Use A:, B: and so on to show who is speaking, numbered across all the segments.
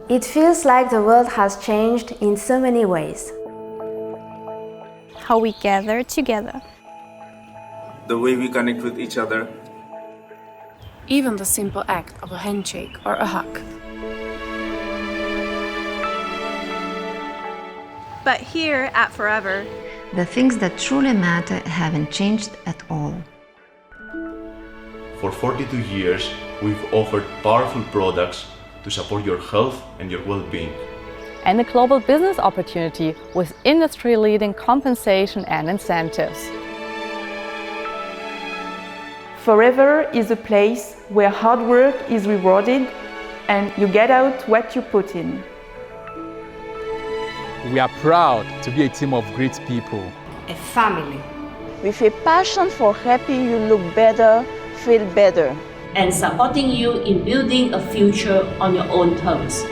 A: It feels like the world has changed in so many ways.
B: How we gather together.
C: The way we connect with each other.
D: Even the simple act of a handshake or a hug.
B: But here at Forever,
E: the things that truly matter haven't changed at all.
F: For 42 years, we've offered powerful products to support your health and your well-being.
G: And a global business opportunity with industry-leading compensation and incentives.
H: Forever is a place where hard work is rewarded and you get out what you put in.
I: We are proud to be a team of great people.
J: A family.
K: With a passion for helping you look better, feel better.
L: And supporting you in building a future on your own terms.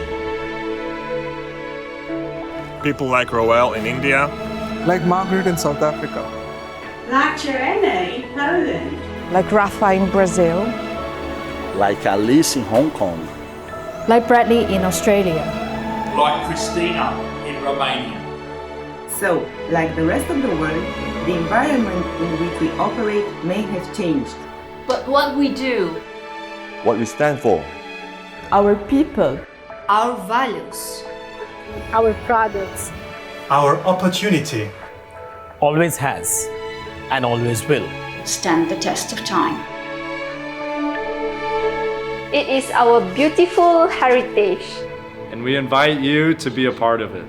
M: People like Roel in India.
N: Like Margaret in South Africa.
O: Like Joanna in Poland.
P: Like Rafa in Brazil.
Q: Like Alice in Hong Kong.
P: Like Bradley in Australia.
R: Like Christina in Romania.
S: So, like the rest of the world, the environment in which we operate may have changed.
L: But what we do,
Q: what we stand for,
H: our people,
J: our values,
T: our products,
N: our opportunity,
R: always has and always will
G: stand the test of time.
F: It is our beautiful heritage.
Q: And we invite you to be a part of it.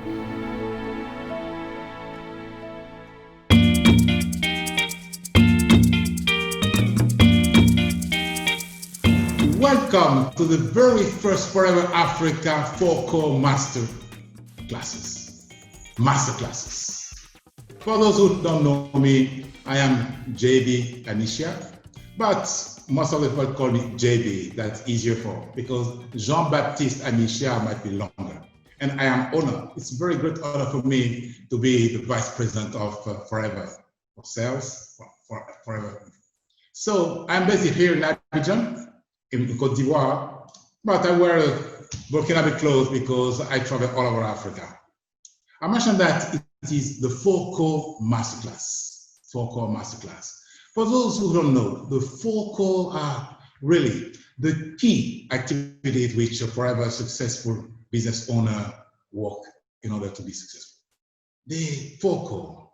J: Welcome to the very first Forever Africa 4 Core Masterclasses. For those who don't know me, I am JB Anisha, but most of the people call me JB. That's easier for, because Jean-Baptiste Anisha might be longer. And I am honored. It's a very great honor for me to be the Vice President of Forever, for sales, Forever. So I'm based here in Abidjan, in Côte d'Ivoire, but I wear Burkinabe clothes because I travel all over Africa. I mentioned that it is the 4 Core Masterclass. 4 Core Masterclass. For those who don't know, the 4 Core are really the key activities which a forever successful business owner work in order to be successful. The 4 Core.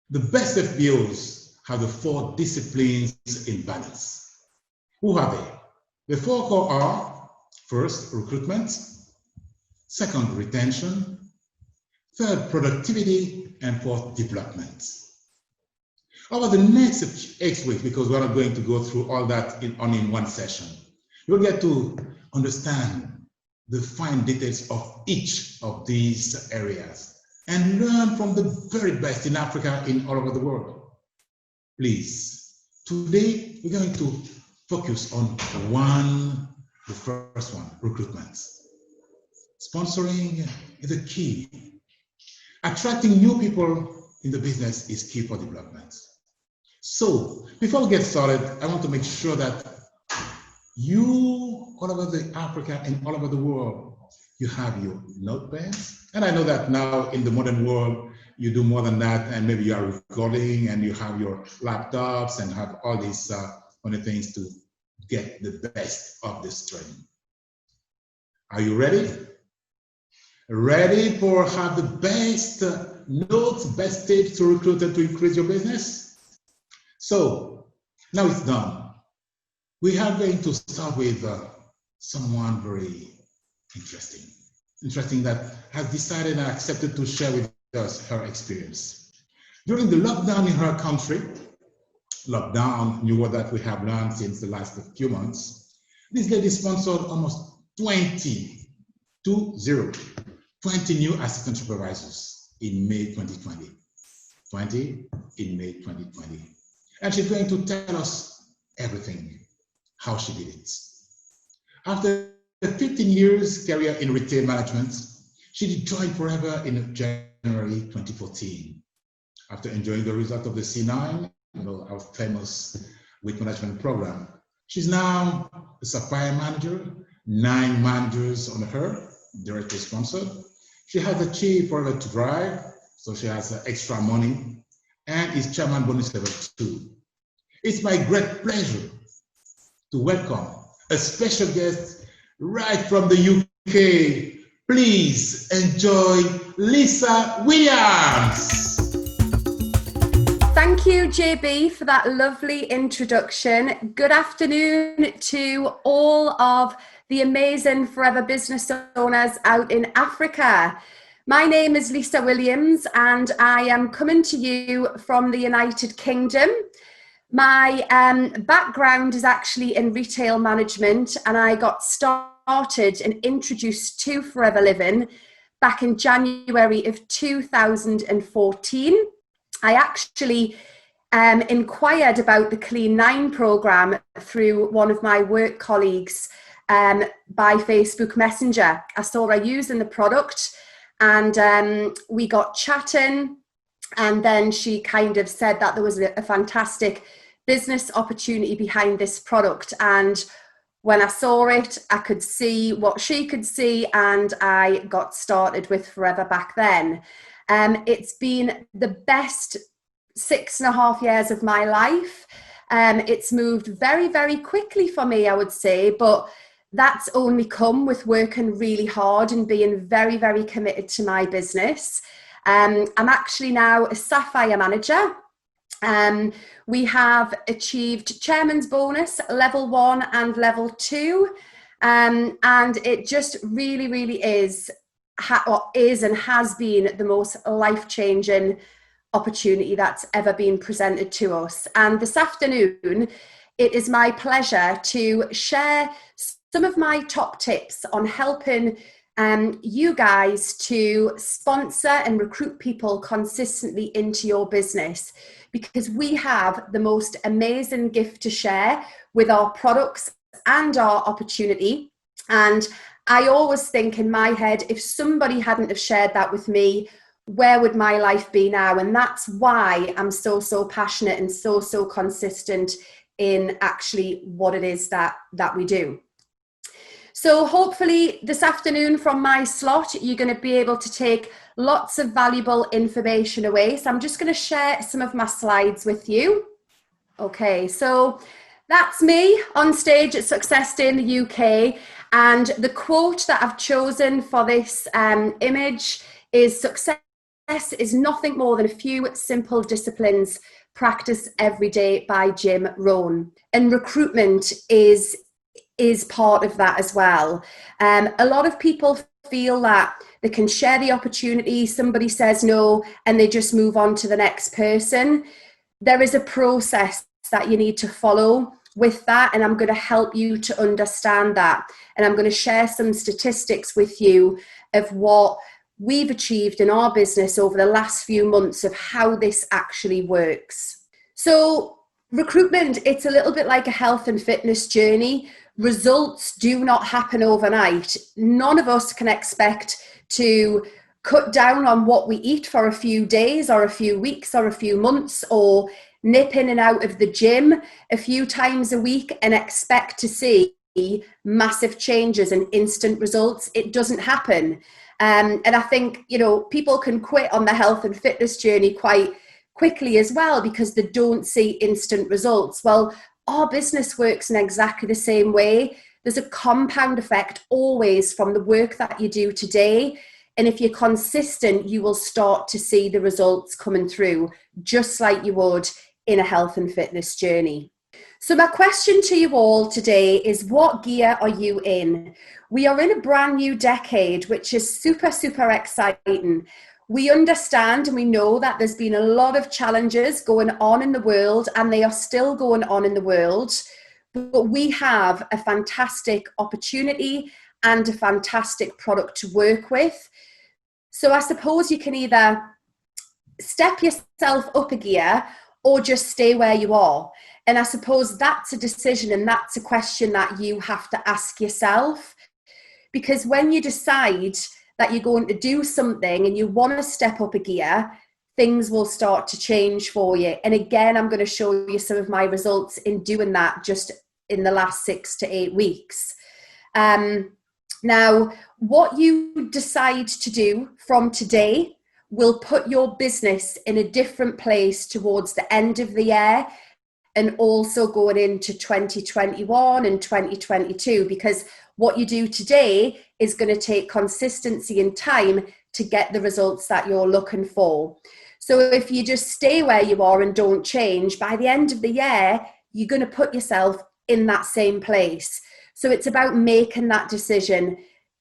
J: The best FBOs have the 4 disciplines in balance. Who are they? The 4 core are, first, recruitment, second, retention, third, productivity, and fourth, development. Over the next 8 weeks, because we're not going to go through all that only in one session, you'll get to understand the fine details of each of these areas and learn from the very best in Africa and all over the world. Please, today we're going to focus on the first one, recruitment. Sponsoring is a key. Attracting new people in the business is key for development. So, before we get started, I want to make sure that you, all over the Africa and all over the world, you have your notepads. And I know that now in the modern world, you do more than that, and maybe you are recording and you have your laptops and have all these funny things to get the best of this training. Are you ready? Ready for have the best notes, best tips to recruit and to increase your business? So now it's done. We are going to start with someone very interesting that has decided and accepted to share with us her experience. During the lockdown in her country, lockdown, new word that we have learned since the last few months, this lady sponsored almost 20 new assistant supervisors in May 2020. 20 in May 2020. And she's going to tell us everything, how she did it. After a 15 years career in retail management, she joined Forever in January 2014. After enjoying the result of the C9, our famous weight management program, she's now a supplier manager, 9 managers on her, directly sponsored. She has achieved for her to drive, so she has extra money, and is chairman bonus level 2. It's my great pleasure to welcome a special guest right from the UK. Please enjoy Lisa Williams.
U: Thank you, JB, for that lovely introduction. Good afternoon to all of the amazing Forever business owners out in Africa. My name is Lisa Williams and I am coming to you from the United Kingdom. My background is actually in retail management, and I got started and introduced to Forever Living back in January of 2014. I actually inquired about the Clean 9 program through one of my work colleagues by Facebook Messenger. I saw her using the product, and we got chatting, and then she kind of said that there was a fantastic business opportunity behind this product. And when I saw it, I could see what she could see, and I got started with Forever back then. It's been the best 6.5 years of my life. It's moved very, very quickly for me, I would say, but that's only come with working really hard and being very, very committed to my business. I'm actually now a Sapphire manager. We have achieved chairman's bonus level 1 and level 2, and it just really, really is and has been the most life-changing opportunity that's ever been presented to us. And this afternoon, it is my pleasure to share some of my top tips on helping you guys to sponsor and recruit people consistently into your business, because we have the most amazing gift to share with our products and our opportunity. And I always think in my head, if somebody hadn't have shared that with me, where would my life be now? And that's why I'm so passionate and so consistent in actually what it is that we do. So hopefully this afternoon from my slot, you're going to be able to take lots of valuable information away. So I'm just going to share some of my slides with you. Okay, so that's me on stage at Success Day in the UK. And the quote that I've chosen for this image is, "Success is nothing more than a few simple disciplines practiced every day," by Jim Rohn. And recruitment is part of that as well. A lot of people feel that they can share the opportunity, somebody says no, and they just move on to the next person. There is a process that you need to follow with that, and I'm going to help you to understand that. And I'm going to share some statistics with you of what we've achieved in our business over the last few months of how this actually works. So recruitment, it's a little bit like a health and fitness journey. Results do not happen overnight. None of us can expect to cut down on what we eat for a few days or a few weeks or a few months, or nip in and out of the gym a few times a week and expect to see massive changes and instant results. It doesn't happen. And I think, people can quit on the health and fitness journey quite quickly as well because they don't see instant results. Well, our business works in exactly the same way. There's a compound effect always from the work that you do today. And if you're consistent, you will start to see the results coming through, just like you would in a health and fitness journey. So my question to you all today is, what gear are you in? We are in a brand new decade, which is super exciting. We understand and we know that there's been a lot of challenges going on in the world, and they are still going on in the world. But we have a fantastic opportunity and a fantastic product to work with. So I suppose you can either step yourself up a gear or just stay where you are. And I suppose that's a decision, and that's a question that you have to ask yourself. Because when you decide that you're going to do something and you want to step up a gear, things will start to change for you. And again, I'm going to show you some of my results in doing that just in the last 6 to 8 weeks. Now, what you decide to do from today will put your business in a different place towards the end of the year and also going into 2021 and 2022, because what you do today is going to take consistency and time to get the results that you're looking for. So if you just stay where you are and don't change, by the end of the year, you're going to put yourself in that same place. So it's about making that decision,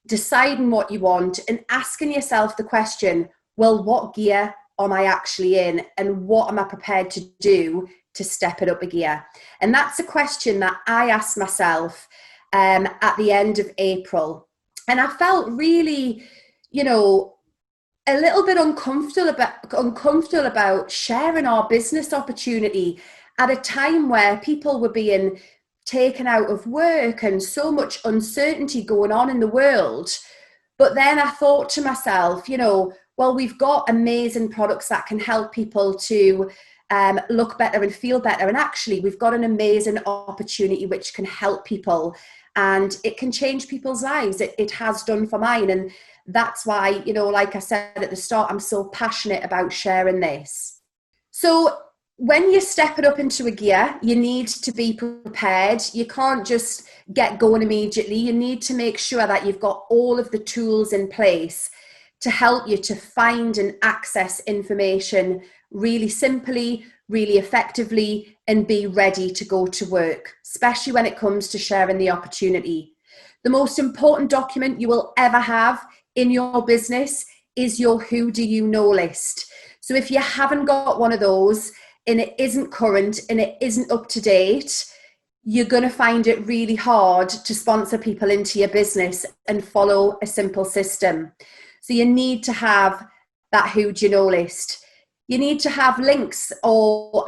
U: deciding what you want, and asking yourself the question, well, what gear am I actually in, and what am I prepared to do to step it up a gear? And that's a question that I asked myself at the end of April. And I felt really, a little bit uncomfortable about sharing our business opportunity at a time where people were being taken out of work and so much uncertainty going on in the world. But then I thought to myself, well, we've got amazing products that can help people to look better and feel better. And actually, we've got an amazing opportunity which can help people, and it can change people's lives. It has done for mine. And that's why, like I said at the start, I'm so passionate about sharing this. So when you step it up into a gear, you need to be prepared. You can't just get going immediately. You need to make sure that you've got all of the tools in place to help you to find and access information really simply, really effectively, and be ready to go to work, especially when it comes to sharing the opportunity. The most important document you will ever have in your business is your who do you know list. So if you haven't got one of those and it isn't current and it isn't up to date, you're going to find it really hard to sponsor people into your business and follow a simple system. So you need to have that who do you know list. You need to have links or,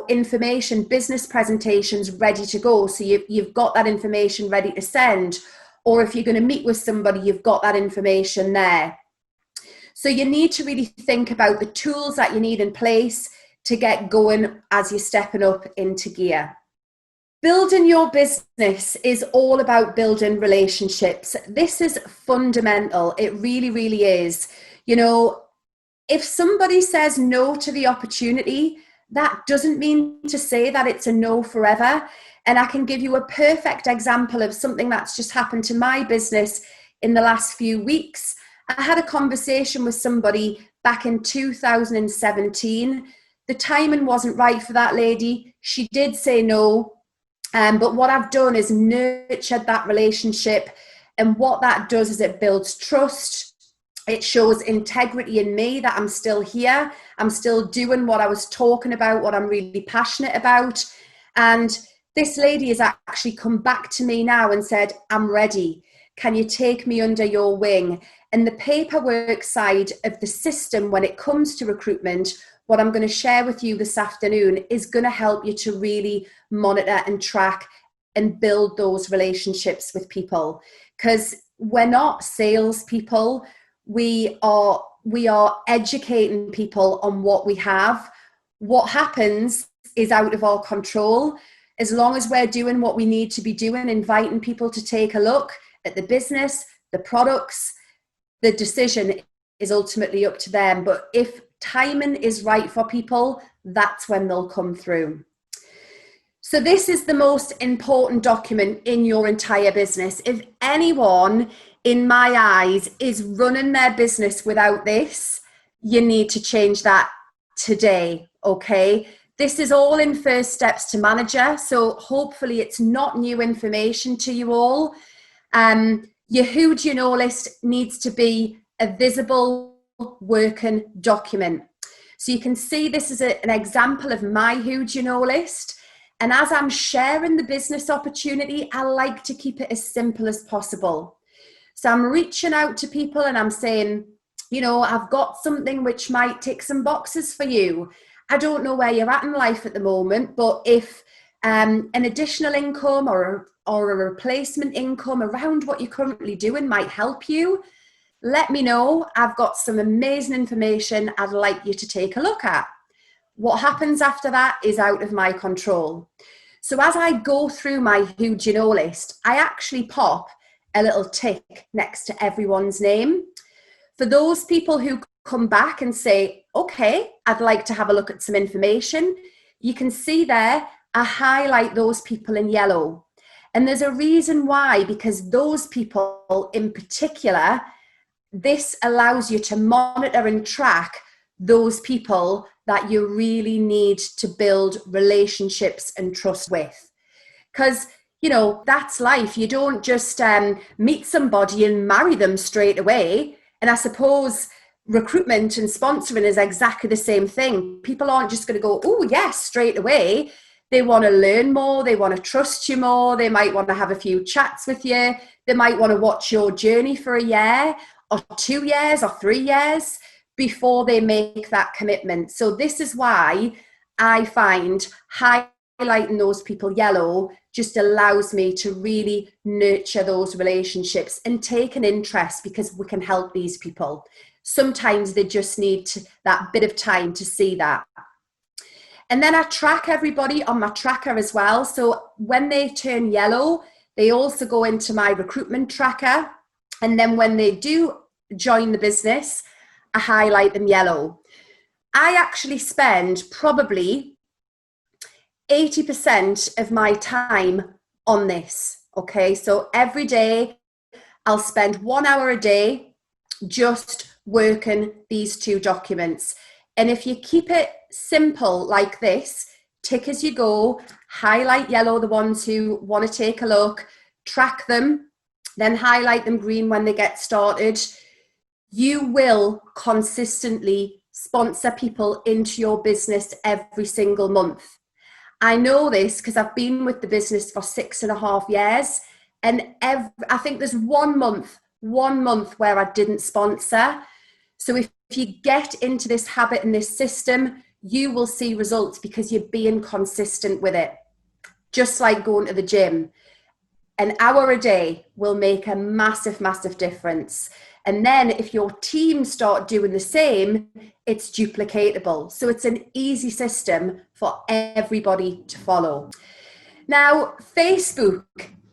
U: information, business presentations ready to go. So you've got that information ready to send. Or if you're going to meet with somebody, you've got that information there. So you need to really think about the tools that you need in place to get going as you're stepping up into gear. Building your business is all about building relationships. This is fundamental. It really, really is. If somebody says no to the opportunity, that doesn't mean to say that it's a no forever. And I can give you a perfect example of something that's just happened to my business in the last few weeks. I had a conversation with somebody back in 2017. The timing wasn't right for that lady. She did say no. But what I've done is nurtured that relationship. And what that does is it builds trust. It shows integrity in me that I'm still here. I'm still doing what I was talking about, what I'm really passionate about. And this lady has actually come back to me now and said, I'm ready. Can you take me under your wing? And the paperwork side of the system when it comes to recruitment, what I'm going to share with you this afternoon is going to help you to really monitor and track and build those relationships with people. Because we're not salespeople. We are educating people on what we have. What happens is out of our control. As long as we're doing what we need to be doing, inviting people to take a look at the business, the products, the decision is ultimately up to them. But if timing is right for people, that's when they'll come through. So this is the most important document in your entire business. If anyone, in my eyes, is running their business without this, you need to change that today, okay? This is all in First Steps to Manager, so hopefully it's not new information to you all. Your who do you know list needs to be a visible working document. So you can see this is an example of my who do you know list. And as I'm sharing the business opportunity, I like to keep it as simple as possible. So I'm reaching out to people and I'm saying, I've got something which might tick some boxes for you. I don't know where you're at in life at the moment, but if an additional income or a replacement income around what you're currently doing might help you, let me know. I've got some amazing information I'd like you to take a look at. What happens after that is out of my control. So as I go through my who do you know list, I actually pop a little tick next to everyone's name. For those people who come back and say, okay, I'd like to have a look at some information, you can see there, I highlight those people in yellow. And there's a reason why, because those people in particular, this allows you to monitor and track those people that you really need to build relationships and trust with. Because, you know, that's life. You don't just meet somebody and marry them straight away. And I suppose recruitment and sponsoring is exactly the same thing. People aren't just going to go, oh, yes, straight away. They want to learn more. They want to trust you more. They might want to have a few chats with you. They might want to watch your journey for a year or 2 years or 3 years before they make that commitment. So this is why I find highlighting those people yellow just allows me to really nurture those relationships and take an interest, because we can help these people. Sometimes they just need that bit of time to see that. And then I track everybody on my tracker as well. So when they turn yellow, they also go into my recruitment tracker. And then when they do join the business, I highlight them yellow. I actually spend probably 80% of my time on this. Okay, so every day I'll spend 1 hour a day just working these two documents. And if you keep it simple like this, tick as you go, highlight yellow the ones who want to take a look, track them, then highlight them green when they get started, you will consistently sponsor people into your business every single month. I know this because I've been with the business for 6.5 years, and I think there's 1 month where I didn't sponsor. So if you get into this habit and this system, you will see results because you're being consistent with it. Just like going to the gym. An hour a day will make a massive, massive difference. And then if your team start doing the same, it's duplicatable. So it's an easy system for everybody to follow. Now, Facebook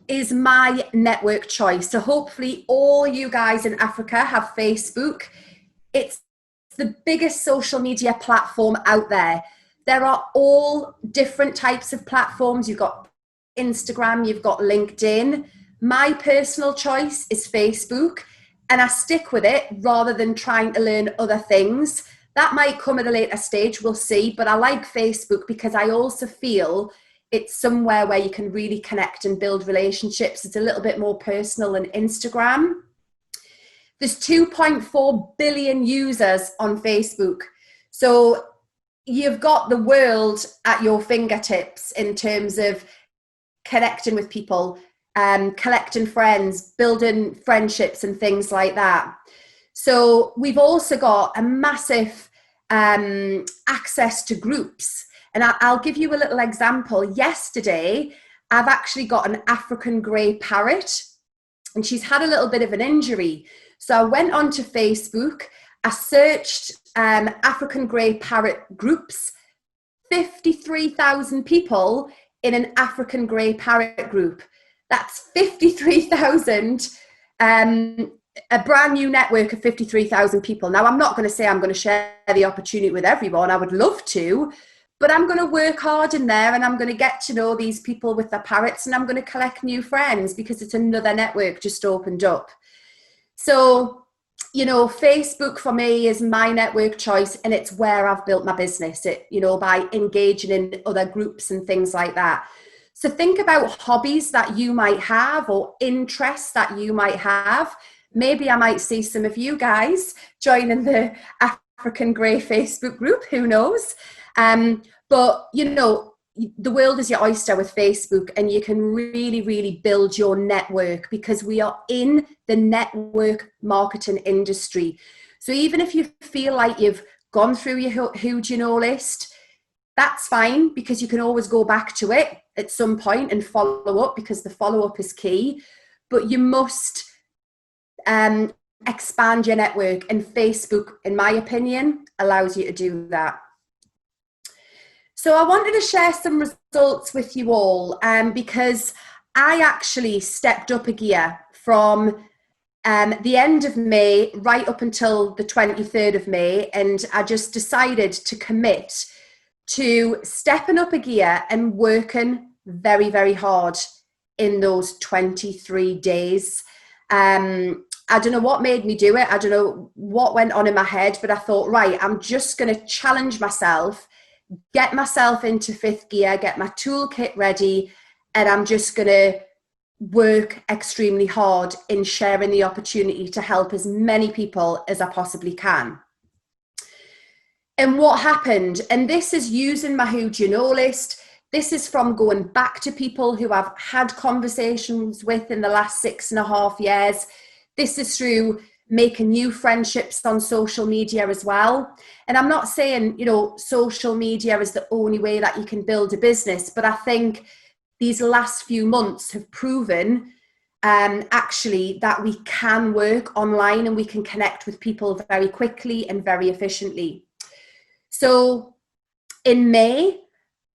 U: is my network choice. So hopefully all you guys in Africa have Facebook. It's the biggest social media platform out there. There are all different types of platforms. You've got Instagram, you've got LinkedIn. My personal choice is Facebook, and I stick with it rather than trying to learn other things. That might come at a later stage, we'll see, but I like Facebook because I also feel it's somewhere where you can really connect and build relationships. It's a little bit more personal than Instagram. There's 2.4 billion users on Facebook. So you've got the world at your fingertips in terms of connecting with people, collecting friends, building friendships and things like that. So we've also got a massive access to groups. And I'll give you a little example. Yesterday, I've actually got an African grey parrot, and she's had a little bit of an injury. So I went onto Facebook, I searched African grey parrot groups, 53,000 people in an African grey parrot group. That's 53,000, a brand new network of 53,000 people. Now, I'm not going to say I'm going to share the opportunity with everyone. I would love to, but I'm going to work hard in there, and I'm going to get to know these people with their parrots, and I'm going to collect new friends because it's another network just opened up. So, you know, Facebook for me is my network choice, and it's where I've built my business, by engaging in other groups and things like that. So think about hobbies that you might have or interests that you might have. Maybe I might see some of you guys joining the African Grey Facebook group, who knows? But, the world is your oyster with Facebook, and you can really, really build your network because we are in the network marketing industry. So even if you feel like you've gone through your who do you know list, that's fine because you can always go back to it at some point and follow up because the follow-up is key. But you must expand your network, and Facebook, in my opinion, allows you to do that. So I wanted to share some results with you all because I actually stepped up a gear from the end of May right up until the 23rd of May, and I just decided to commit to stepping up a gear and working very, very hard in those 23 days. I don't know what made me do it. I don't know what went on in my head, but I thought, right, I'm just going to challenge myself, get myself into fifth gear, get my toolkit ready, and I'm just going to work extremely hard in sharing the opportunity to help as many people as I possibly can. And what happened, and this is using my Who Do You Know list, this is from going back to people who I've had conversations with in the last 6.5 years. This is through making new friendships on social media as well. And I'm not saying, you know, social media is the only way that you can build a business, but I think these last few months have proven actually that we can work online and we can connect with people very quickly and very efficiently. So in May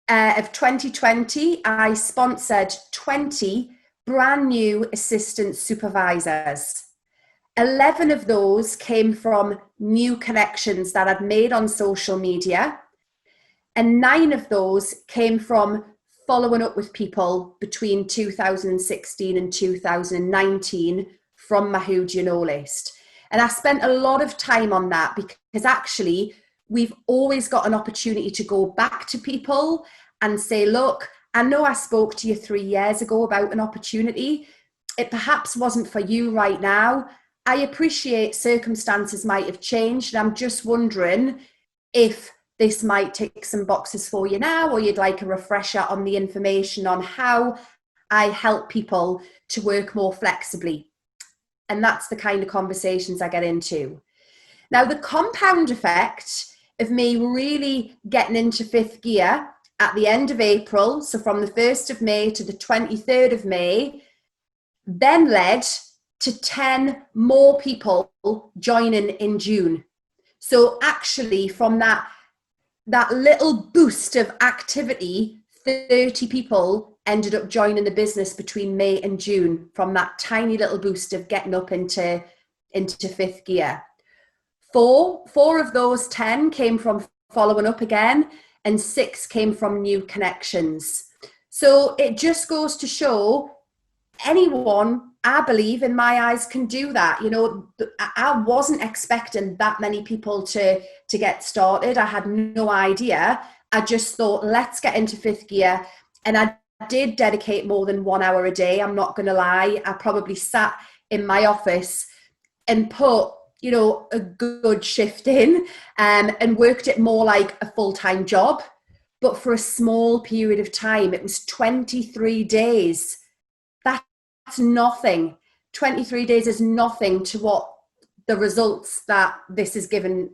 U: of 2020, I sponsored 20 brand new assistant supervisors. 11 of those came from new connections that I'd made on social media, and 9 of those came from following up with people between 2016 and 2019 from my Who Do You Know list. And I spent a lot of time on that because actually we've always got an opportunity to go back to people and say, look, I know I spoke to you 3 years ago about an opportunity. It perhaps wasn't for you right now. I appreciate circumstances might have changed. And I'm just wondering if this might tick some boxes for you now, or you'd like a refresher on the information on how I help people to work more flexibly. And that's the kind of conversations I get into. Now, the compound effect of me really getting into fifth gear at the end of April, so from the 1st of May to the 23rd of May, then led to 10 more people joining in June. So actually from that little boost of activity, 30 people ended up joining the business between May and June from that tiny little boost of getting up into fifth gear. Four of those 10 came from following up again, and 6 came from new connections. So it just goes to show anyone, I believe, in my eyes, can do that. You know, I wasn't expecting that many people to get started. I had no idea. I just thought, let's get into fifth gear. And I did dedicate more than 1 hour a day. I'm not going to lie. I probably sat in my office and put, you know, a good shift in and worked it more like a full-time job. But for a small period of time, it was 23 days. That's nothing. 23 days is nothing to what the results that this has given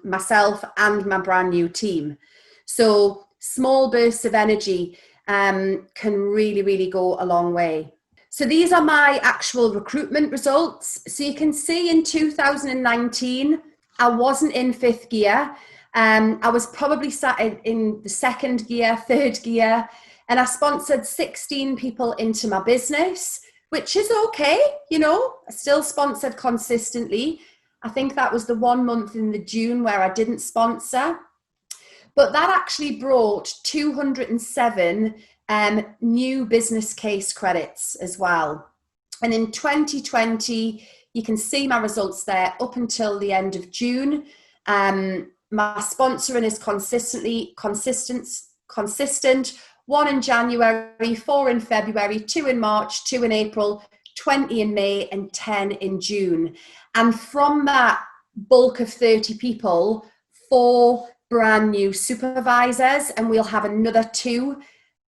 U: myself and my brand new team. So small bursts of energy can really, really go a long way. So these are my actual recruitment results. So you can see in 2019, I wasn't in fifth gear. I was probably sat in the second gear, third gear, and I sponsored 16 people into my business, which is okay. You know, I still sponsored consistently. I think that was the 1 month in the June where I didn't sponsor, but that actually brought 207 new business case credits as well. And in 2020, you can see my results there up until the end of June. My sponsoring is consistent. 1 in January, 4 in February, 2 in March, 2 in April, 20 in May, and 10 in June. And from that bulk of 30 people, 4 brand new supervisors, and we'll have another 2,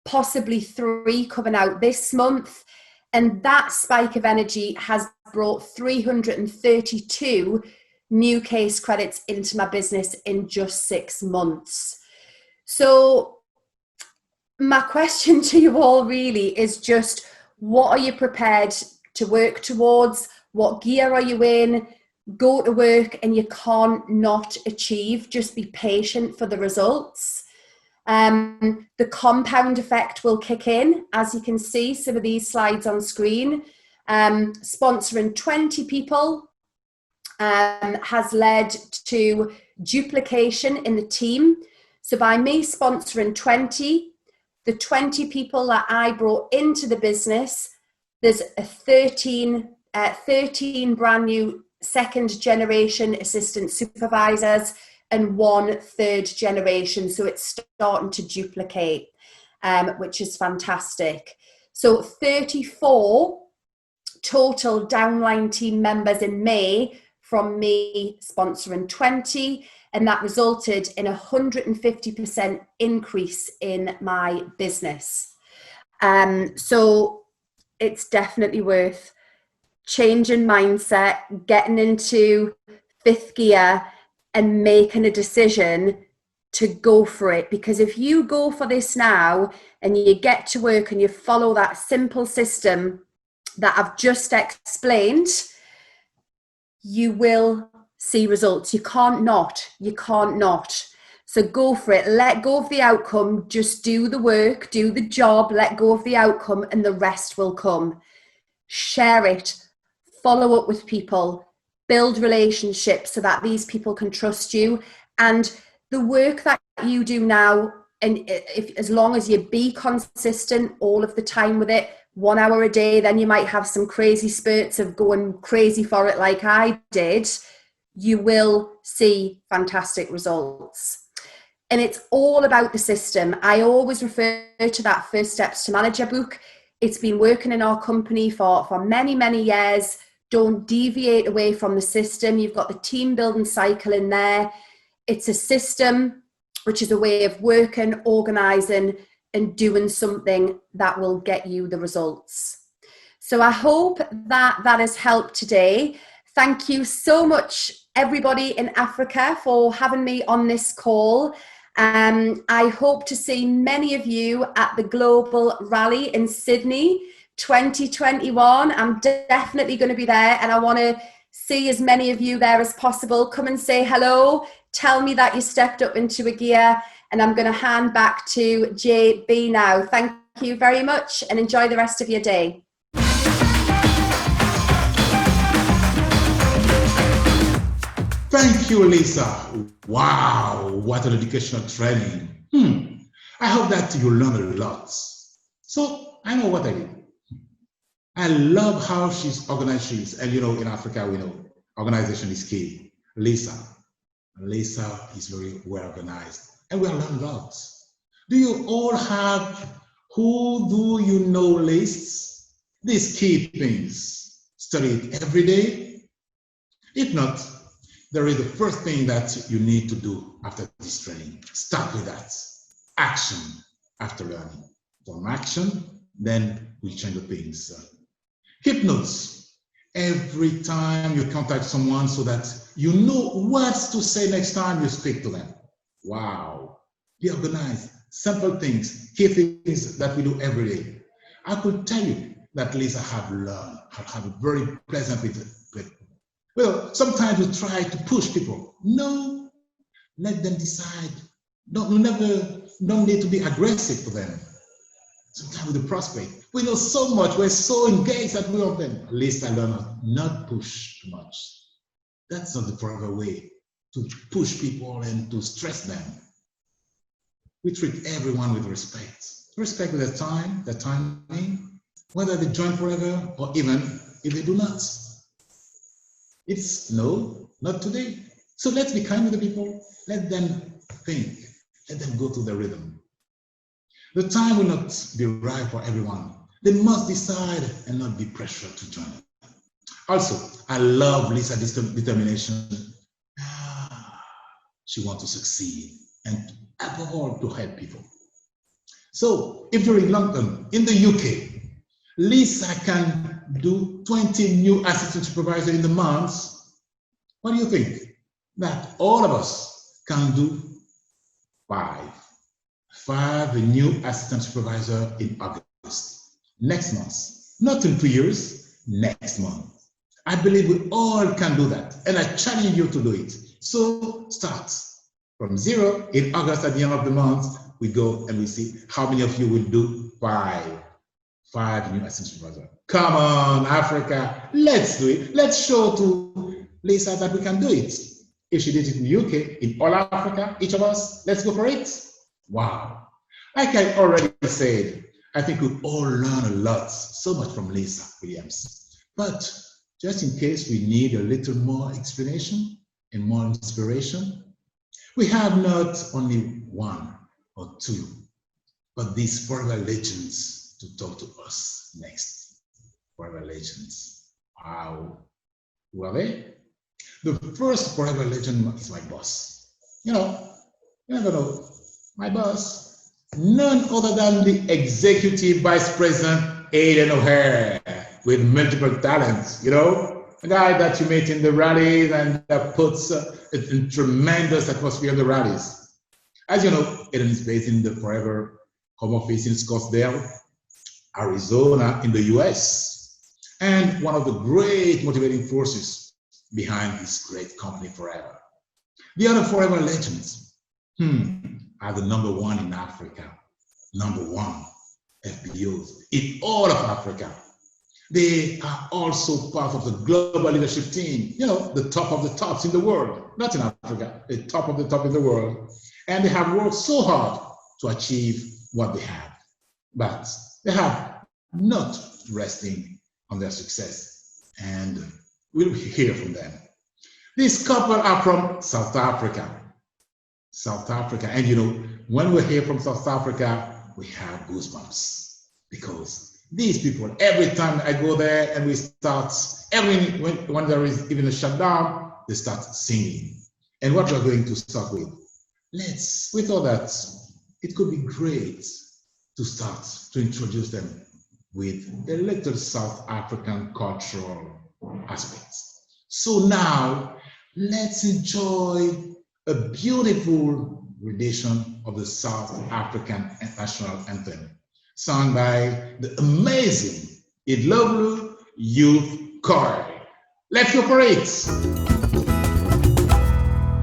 U: possibly 3 coming out this month. And that spike of energy has brought 332 new case credits into my business in just 6 months. So my question to you all really is just, what are you prepared to work towards? What gear are you in? Go to work and you can't not achieve. Just be patient for the results. The compound effect will kick in. As you can see, some of these slides on screen, sponsoring 20 people has led to duplication in the team. So by me sponsoring 20, the 20 people that I brought into the business, there's a 13 brand new second generation assistant supervisors and 1 third generation. So it's starting to duplicate, which is fantastic. So 34 total downline team members in May from me sponsoring 20, and that resulted in a 150% increase in my business. So it's definitely worth changing mindset, getting into 5th gear and making a decision to go for it. Because if you go for this now and you get to work and you follow that simple system that I've just explained, you will see results. You can't not. So go for it. Let go of the outcome. Just do the work, do the job, let go of the outcome, and the rest will come. Share it. Follow up with people. Build relationships so that these people can trust you. And the work that you do now, and as long as you be consistent all of the time with it, 1 hour a day, then you might have some crazy spurts of going crazy for it like I did, you will see fantastic results. And it's all about the system. I always refer to that First Steps to Manager book. It's been working in our company for many, many years. Don't deviate away from the system. You've got the team building cycle in there. It's a system, which is a way of working, organizing, and doing something that will get you the results. So I hope that has helped today. Thank you so much, everybody in Africa, for having me on this call. I hope to see many of you at the Global Rally in Sydney 2021. I'm definitely going to be there, and I want to see as many of you there as possible. Come and say hello. Tell me that you stepped up into a gear. And I'm going to hand back to JB now. Thank you very much and enjoy the rest of your day.
J: Thank you, Lisa. Wow, what an educational training. I hope that you learn a lot. So I know what I did. I love how she's organized she is. And in Africa, we know organization is key. Lisa is very well organized. And we have learned a lot. Do you all have who do you know lists? These key things. Study it every day. If not, there is the first thing that you need to do after this training. Start with that. Action after learning. From action, then we change the things. Keep notes every time you contact someone so that you know what to say next time you speak to them. Wow. Be organized. Simple things, key things that we do every day. I could tell you that Lisa have learned, have a very pleasant with. Well, sometimes we try to push people. No, let them decide. Don't need to be aggressive to them. Sometimes with the prospect, we know so much, we're so engaged that we of them. Lisa learned not push too much. That's not the proper way to push people and to stress them. We treat everyone with respect. Respect their time, their timing, whether they join forever or even if they do not. It's no, not today. So let's be kind with the people. Let them think. Let them go to the rhythm. The time will not be right for everyone. They must decide and not be pressured to join. Also, I love Lisa's determination. She wants to succeed and above all to help people. So if you're in London, in the UK, Lisa can do 20 new assistant supervisors in the month. What do you think? That all of us can do 5 new assistant supervisor in August. Next month, not in 2 years, next month. I believe we all can do that, and I challenge you to do it. So start from 0 in August. At the end of the month, we go and we see how many of you will do 5. 5 new assistant supervisors. Come on, Africa, let's do it. Let's show to Lisa that we can do it. If she did it in the UK, in all Africa, each of us, let's go for it. Wow. Like I already said, I think we all learn a lot, so much from Lisa Williams. But just in case we need a little more explanation and more inspiration, we have not only 1 or 2, but these forever legends to talk to us next. Forever legends. Wow. Who are they? The first forever legend is my boss. You never know. My boss, none other than the Executive Vice President, Aidan O'Hare, with multiple talents, a guy that you meet in the rallies and that puts a tremendous atmosphere in the rallies. As you know, Aidan is based in the forever home office in Scottsdale, Arizona in the US, and one of the great motivating forces behind this great company Forever. The other forever legends are the #1 in Africa, #1 FBOs in all of Africa. They are also part of the global leadership team, the top of the tops in the world, not in Africa, the top of the top in the world. And they have worked so hard to achieve what they have, but they have not resting on their success. And we'll hear from them. This couple are from South Africa. And when we hear from South Africa, we have goosebumps because these people, every time I go there and we start, when there is even a shutdown, they start singing. And what we're going to start with, we thought that it could be great to start to introduce them with a little South African cultural aspects. So now, let's enjoy a beautiful rendition of the South African national anthem, sung by the amazing Idloblu Youth Choir. Let's go for it!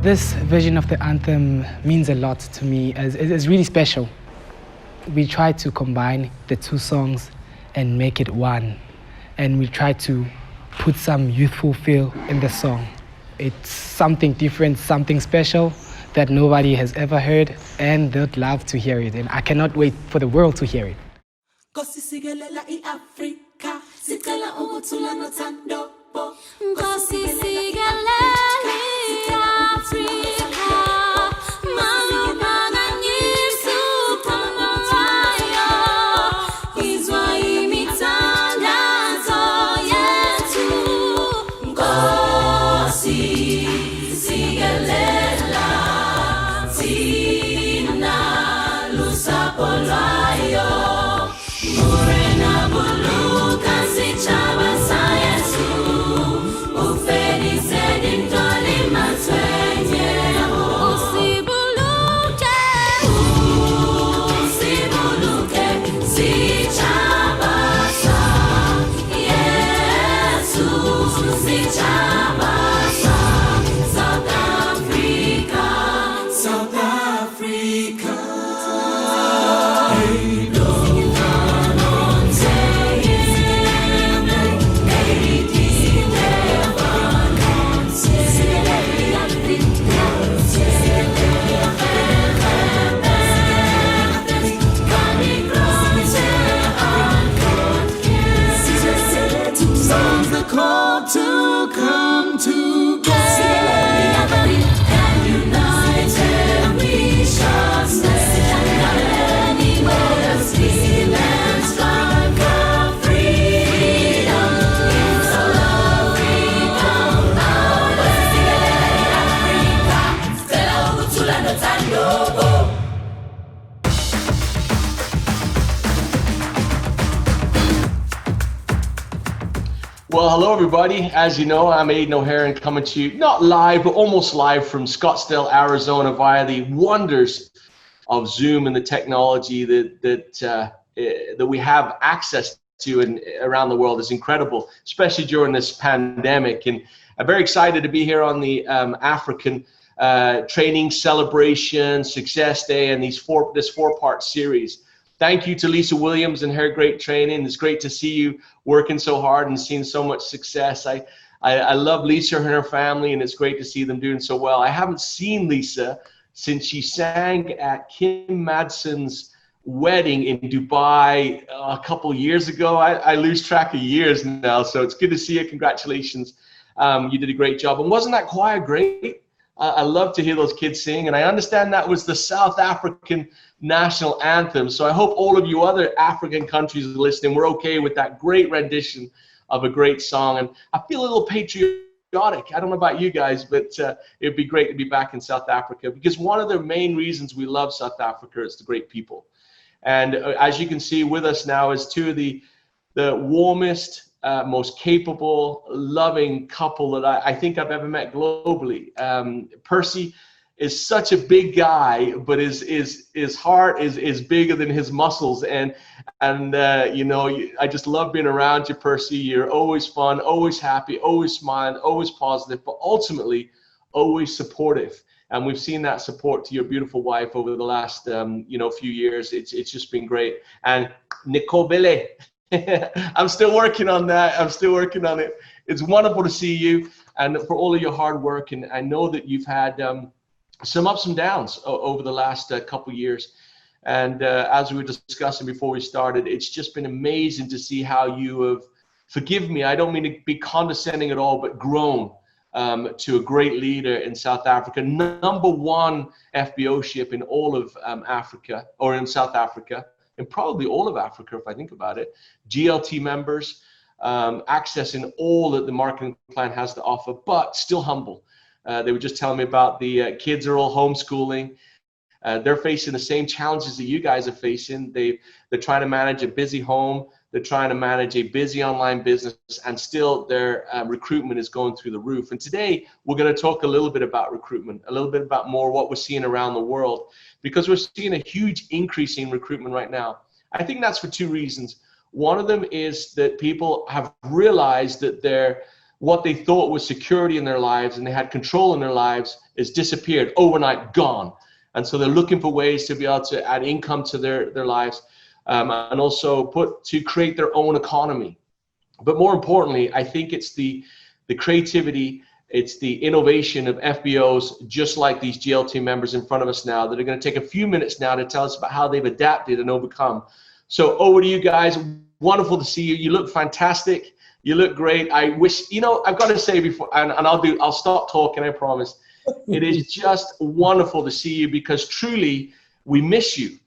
A: This version of the anthem means a lot to me. It's really special. We try to combine the 2 songs and make it one. And we try to put some youthful feel in the song. It's something different, something special that nobody has ever heard, and they'd love to hear it. And I cannot wait for the world to hear it.
V: Well, hello everybody. As you know, I'm Aidan O'Hare and coming to you not live, but almost live from Scottsdale, Arizona, via the wonders of Zoom and the technology that we have access to and around the world is incredible, especially during this pandemic. And I'm very excited to be here on the African Training Celebration Success Day and this 4-part series. Thank you to Lisa Williams and her great training. It's great to see you working so hard and seeing so much success. I love Lisa and her family, and it's great to see them doing so well. I haven't seen Lisa since she sang at Kim Madson's wedding in Dubai a couple years ago. I lose track of years now, so it's good to see you. Congratulations. You did a great job. And wasn't that choir great? I love to hear those kids sing, and I understand that was the South African national anthem. So I hope all of you other African countries listening were okay with that great rendition of a great song. And I feel a little patriotic. I don't know about you guys, but it'd be great to be back in South Africa, because one of the main reasons we love South Africa is the great people. And as you can see with us now is two of the warmest, most capable, loving couple that I think I've ever met globally. Percy is such a big guy, but his heart is bigger than his muscles. And you know, I just love being around you, Percy. You're always fun, always happy, always smiling, always positive, but ultimately always supportive. And we've seen that support to your beautiful wife over the last few years. It's just been great. And Nicole Bele, I'm still working on that. I'm still working on it. It's wonderful to see you and for all of your hard work. And I know that you've had some ups and downs over the last couple of years. And as we were discussing before we started, it's just been amazing to see how you have, forgive me, I don't mean to be condescending at all, but grown to a great leader in South Africa. #1 FBO ship in all of Africa, or in South Africa, and probably all of Africa if I think about it. GLT members, accessing all that the marketing plan has to offer, but still humble. They were just telling me about the kids are all homeschooling. They're facing the same challenges that you guys are facing. They're trying to manage a busy home. They're trying to manage a busy online business, and still their recruitment is going through the roof. And today we're going to talk a little bit about recruitment, a little bit about more what we're seeing around the world, because we're seeing a huge increase in recruitment right now. I think that's for two reasons. One of them is that people have realized that what they thought was security in their lives and they had control in their lives has disappeared overnight, gone. And so they're looking for ways to be able to add income to their lives. And also to create their own economy. But more importantly, I think it's the creativity, it's the innovation of FBOs, just like these GLT members in front of us now, that are going to take a few minutes now to tell us about how they've adapted and overcome. So over to you guys. Wonderful to see you. You look fantastic. You look great. I wish, I've got to say before, and I'll stop talking, I promise. It is just wonderful to see you, because truly we miss you.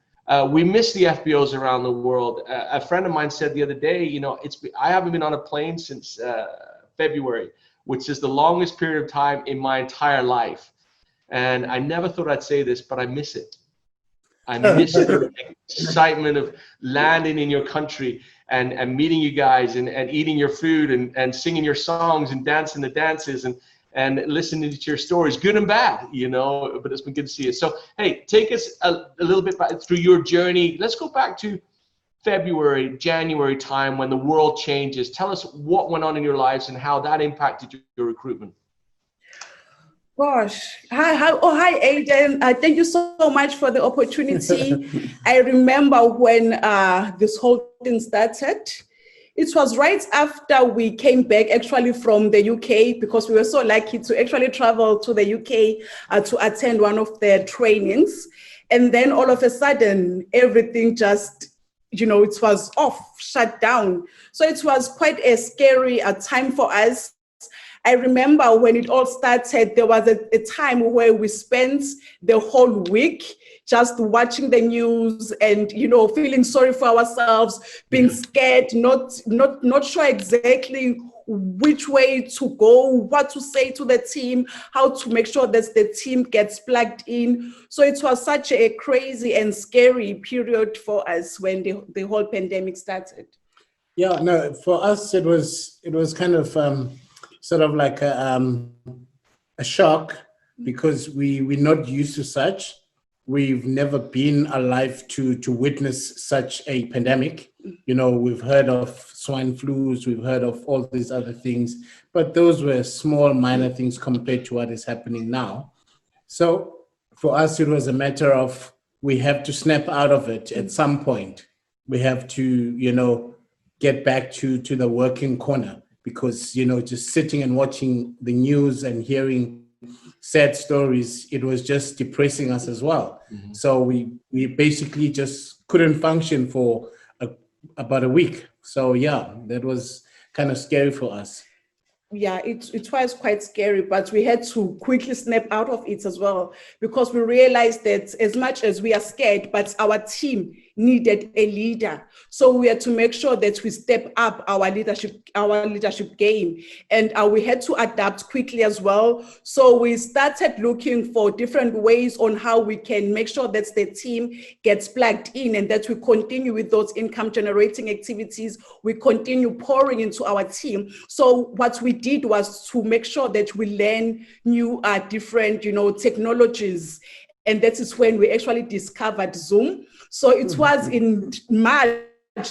V: We miss the FBOs around the world. A friend of mine said the other day, I haven't been on a plane since February, which is the longest period of time in my entire life. And I never thought I'd say this, but I miss it. I miss the excitement of landing in your country and meeting you guys and eating your food and singing your songs and dancing the dances and listening to your stories, good and bad, but it's been good to see you. So, hey, take us a little bit back through your journey. Let's go back to February, January time when the world changes. Tell us what went on in your lives and how that impacted your recruitment.
K: Gosh, hi, Aidan. Thank you so much for the opportunity. I remember when this whole thing started. It was right after we came back actually from the UK, because we were so lucky to actually travel to the UK to attend one of their trainings. And then all of a sudden, everything just, it was off, shut down. So it was quite a scary time for us. I remember when it all started, there was a time where we spent the whole week just watching the news and, feeling sorry for ourselves, being scared, not sure exactly which way to go, what to say to the team, how to make sure that the team gets plugged in. So it was such a crazy and scary period for us when the whole pandemic started.
C: Yeah, no, for us, it was kind of sort of like a shock, because we're not used to such. We've never been alive to witness such a pandemic. We've heard of swine flus, we've heard of all these other things, but those were small, minor things compared to what is happening now. So for us, it was a matter of we have to snap out of it at some point. We have to, get back to the working corner, because, just sitting and watching the news and hearing sad stories, it was just depressing us as well.
V: Mm-hmm.
C: So we basically just couldn't function for about a week. So yeah, that was kind of scary for us.
K: Yeah, it was quite scary, but we had to quickly snap out of it as well, because we realized that as much as we are scared, but our team needed a leader. So we had to make sure that we step up our leadership game, and we had to adapt quickly as well. So we started looking for different ways on how we can make sure that the team gets plugged in and that we continue with those income generating activities. We continue pouring into our team. So what we did was to make sure that we learn new different technologies, and that is when we actually discovered Zoom. So it was in March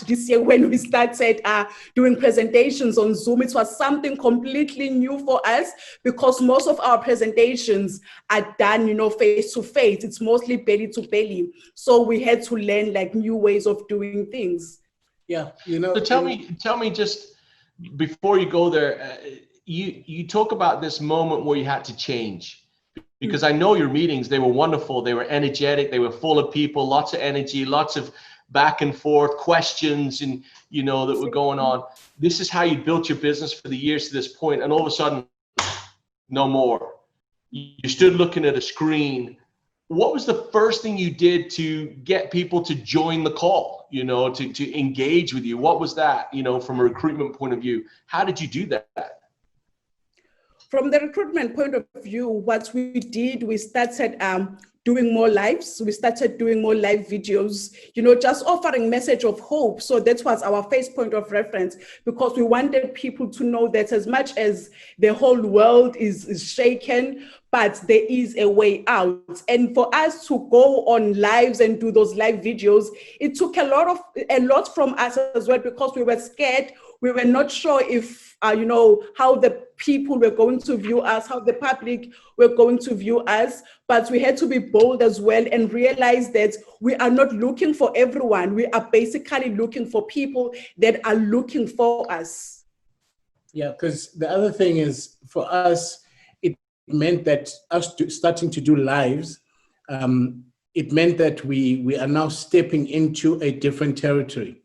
K: this year when we started doing presentations on Zoom. It was something completely new for us, because most of our presentations are done face to face. It's mostly belly to belly. So we had to learn new ways of doing things.
C: Yeah,
V: So tell me just before you go there, you talk about this moment where you had to change, because I know your meetings, they were wonderful, they were energetic, they were full of people, lots of energy, lots of back and forth questions, and that were going on. This is how you built your business for the years to this point, and all of a sudden, no more. You stood looking at a screen. What was the first thing you did to get people to join the call, to engage with you? What was that, from a recruitment point of view? How did you do that?
K: From the recruitment point of view, what we did, we started doing more lives. We started doing more live videos, just offering message of hope. So that was our first point of reference, because we wanted people to know that as much as the whole world is shaken, but there is a way out. And for us to go on lives and do those live videos, it took a lot from us as well, because we were scared. We were not sure if, how the people were going to view us, how the public were going to view us. But we had to be bold as well and realize that we are not looking for everyone. We are basically looking for people that are looking for us.
C: Yeah, because the other thing is, for us, it meant that us starting to do lives, it meant that we are now stepping into a different territory.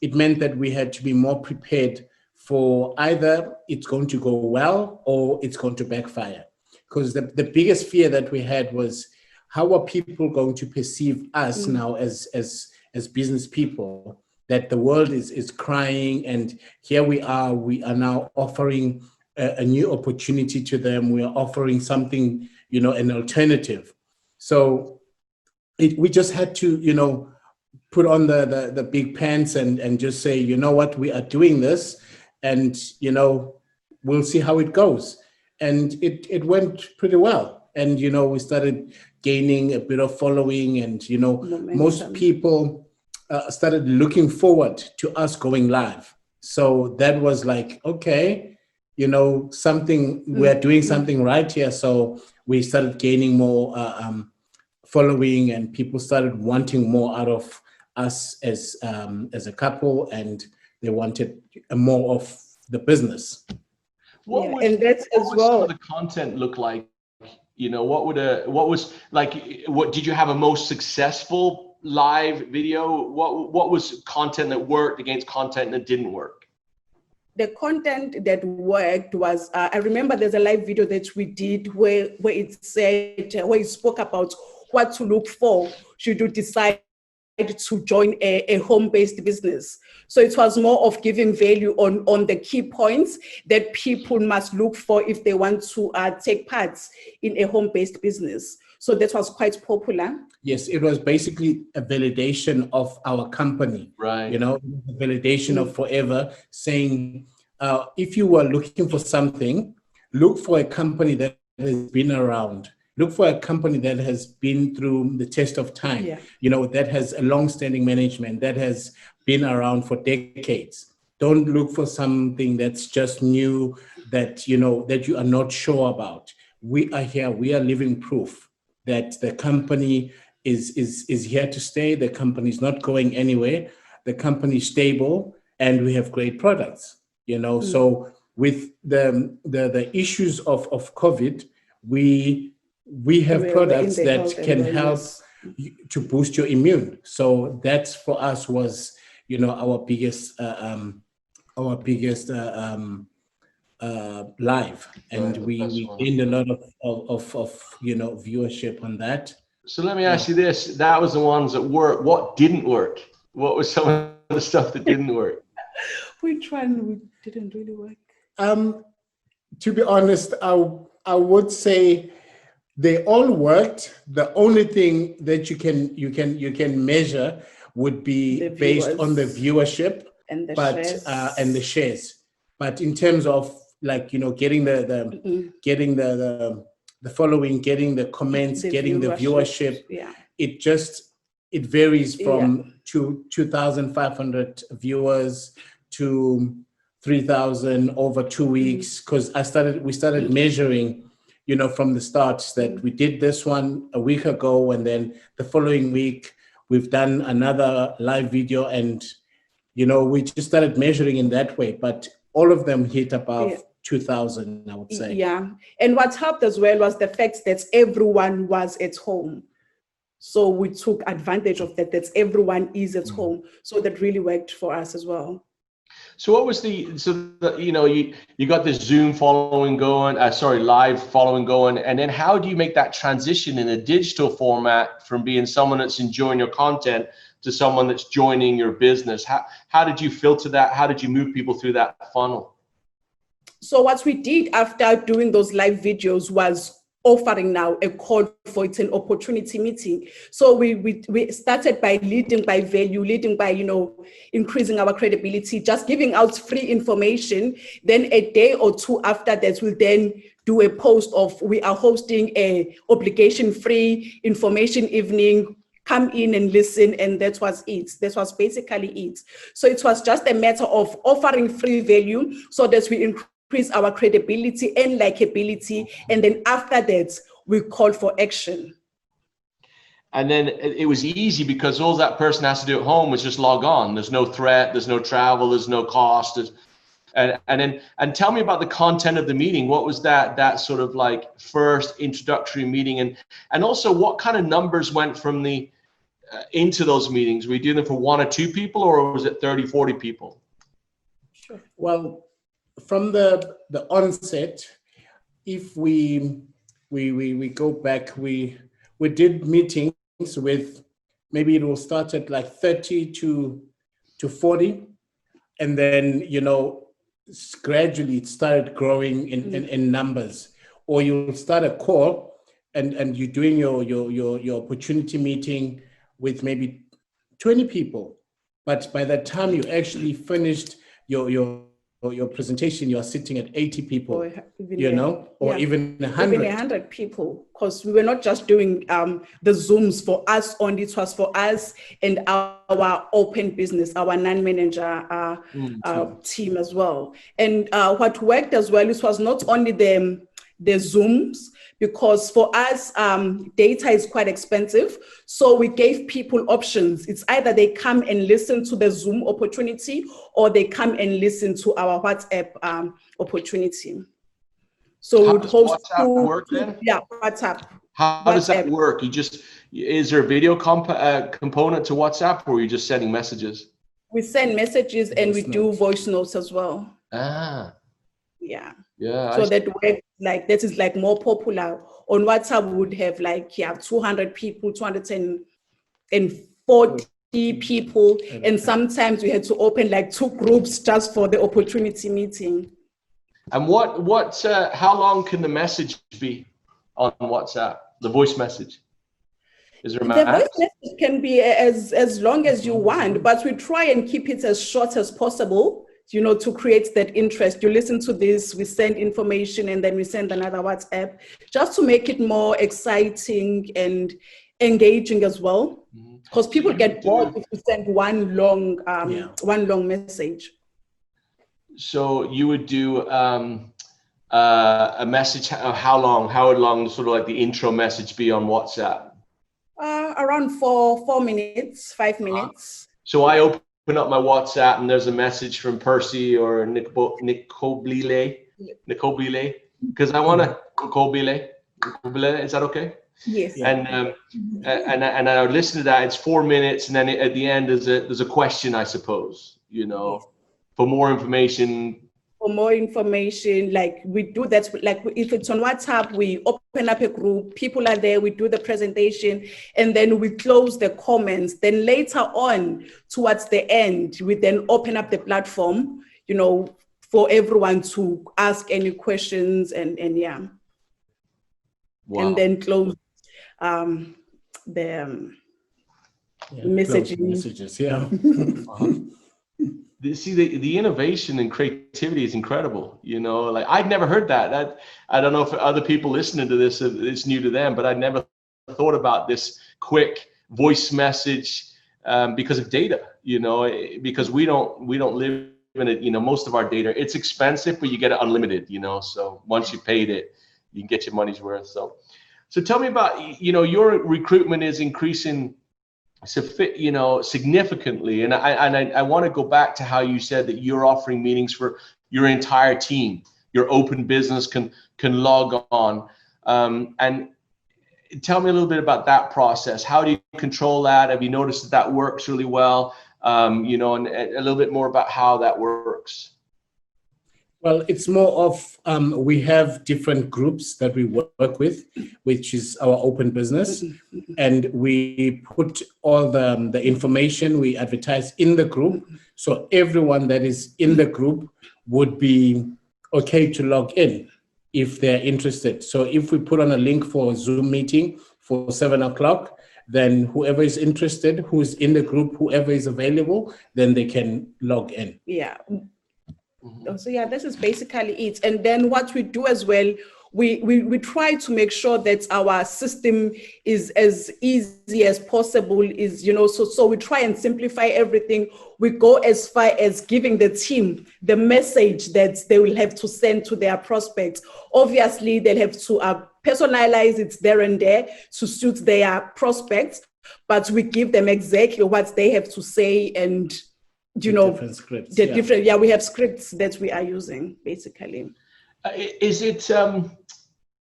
C: It meant that we had to be more prepared for either it's going to go well or it's going to backfire. Because the biggest fear that we had was, how are people going to perceive us now as business people? That the world is crying, and here we are now offering a new opportunity to them. We are offering something, an alternative. So we just had to, put on the big pants and just say, you know what, we are doing this, and we'll see how it goes. And it went pretty well. And we started gaining a bit of following, and momentum. Most people started looking forward to us going live. So that was like, okay, something, we're doing something right here. So we started gaining more following, and people started wanting more out of us as a couple, and they wanted more of the business.
V: What would some of the content look like? What did you have a most successful live video? What was content that worked against content that didn't work?
K: The content that worked was, I remember there's a live video that we did where it spoke about what to look for should you decide to join a home-based business. So it was more of giving value on the key points that people must look for if they want to take part in a home-based business. So that was quite popular.
C: Yes, it was basically a validation of our company,
V: right?
C: A validation of Forever, saying, if you were looking for something, look for a company that has been around. Look for a company that has been through the test of time, that has a long-standing management, that has been around for decades. Don't look for something that's just new, that that you are not sure about. We are here. We are living proof that the company is here to stay. The company is not going anywhere. The company is stable, and we have great products. So with the issues of COVID, we have products that can help to boost your immune. So that's for us was our biggest live, and we gained a lot of viewership on that.
V: So let me ask you this: that was the ones that worked. What didn't work? What was some of the stuff that didn't work?
K: Which one didn't really work?
C: To be honest, I would say they all worked. The only thing that you can measure would be based on the viewership
K: and the
C: shares. And the shares. But in terms of getting the following, getting the comments, getting the viewership, it varies from 2,500 viewers to 3,000 over 2 weeks. Because we started measuring, from the start that we did this one a week ago, and then the following week we've done another live video, and we just started measuring in that way. But all of them hit above 2,000, I would say.
K: Yeah, and what helped as well was the fact that everyone was at home. So we took advantage of that everyone is at home. So that really worked for us as well.
V: So what was you got this Zoom following going, live following going, and then how do you make that transition in a digital format from being someone that's enjoying your content to someone that's joining your business? How did you filter that? How did you move people through that funnel?
K: So what we did after doing those live videos was offering now a call for it's an opportunity meeting. So we started by leading by value, leading by increasing our credibility, just giving out free information. Then a day or two after that, we'll then do a post of we are hosting a obligation-free information evening. Come in and listen, and that was it. That was basically it. So it was just a matter of offering free value so that we increase our credibility and likability, and then after that, we call for action.
V: And then it was easy because all that person has to do at home was just log on. There's no threat, there's no travel, there's no cost. And tell me about the content of the meeting. What was that sort of like first introductory meeting, and also what kind of numbers went from the into those meetings? Were you doing them for 1 or 2 people, or was it 30, 40 people?
C: Sure. Well, from the onset, if we go back, we did meetings with, maybe it will start at like 30 to 40, and then gradually it started growing in numbers. Or you'll start a call and you're doing your opportunity meeting with maybe 20 people, but by the time you actually finished your presentation, you are sitting at 80 people, or even 100.
K: Even 100 people, because we were not just doing the Zooms for us only, it was for us and our open business, our non-manager team as well. And what worked as well, it was not only the Zooms, because for us, data is quite expensive. So we gave people options. It's either they come and listen to the Zoom opportunity, or they come and listen to our WhatsApp opportunity. So we would host
V: WhatsApp work then?
K: Yeah, WhatsApp.
V: How does that work? Is there a video component to WhatsApp, or are you just sending messages?
K: We send messages and we do voice notes as well. Yeah. So that is like more popular. On WhatsApp, we would have 200 people, 240 people, and sometimes we had to open 2 groups just for the opportunity meeting.
V: And how long can the message be on WhatsApp? The voice message? Is there a max?
K: The voice message can be as long as you want, but we try and keep it as short as possible, to create that interest. You listen to this, we send information, and then we send another WhatsApp, just to make it more exciting and engaging as well. Because people get bored if you send one long message.
V: So you would do a message, how long sort of like the intro message be on WhatsApp?
K: around 4 minutes, 5 minutes.
V: So I open up my WhatsApp and there's a message from Percy or Nicobile, because I want to Nicobile. Is that okay?
K: Yes.
V: And I listen to that. It's 4 minutes, and then at the end there's a question, I suppose. You know,
K: Yes.
V: For more information.
K: For more information, like we do that, like if it's on WhatsApp, we open up a group, people are there, we do the presentation, and then we close the comments. Then later on, towards the end, we then open up the platform, you know, for everyone to ask any questions and yeah.
V: Wow.
K: And then close the messaging.
C: Messages, yeah.
V: See, the innovation and creativity is incredible. You know, like I'd never heard that. I don't know if other people listening to this, it's new to them, but I'd never thought about this quick voice message because of data. You know, because we don't live in it. You know, most of our data, it's expensive, but you get it unlimited. You know, so once you paid it, you can get your money's worth. So tell me about, you know, your recruitment is increasing, you know, significantly, and I want to go back to how you said that you're offering meetings for your entire team. Your open business can log on, and tell me a little bit about that process. How do you control that? Have you noticed that works really well? You know, and a little bit more about how that works.
C: Well, it's more of we have different groups that we work with, which is our open business, and we put all the information we advertise in the group, so everyone that is in the group would be okay to log in if they're interested. So if we put on a link for a Zoom meeting for 7 o'clock, then whoever is interested, who's in the group, whoever is available, then they can log in.
K: Yeah. So yeah, this is basically it. And then what we do as well, we try to make sure that our system is as easy as possible, is, you know, so we try and simplify everything. We go as far as giving the team the message that they will have to send to their prospects. Obviously, they'll have to personalize it there and there to suit their prospects, but we give them exactly what they have to say, and you know,
C: different scripts,
K: the different, we have scripts that we are using basically.
V: Is it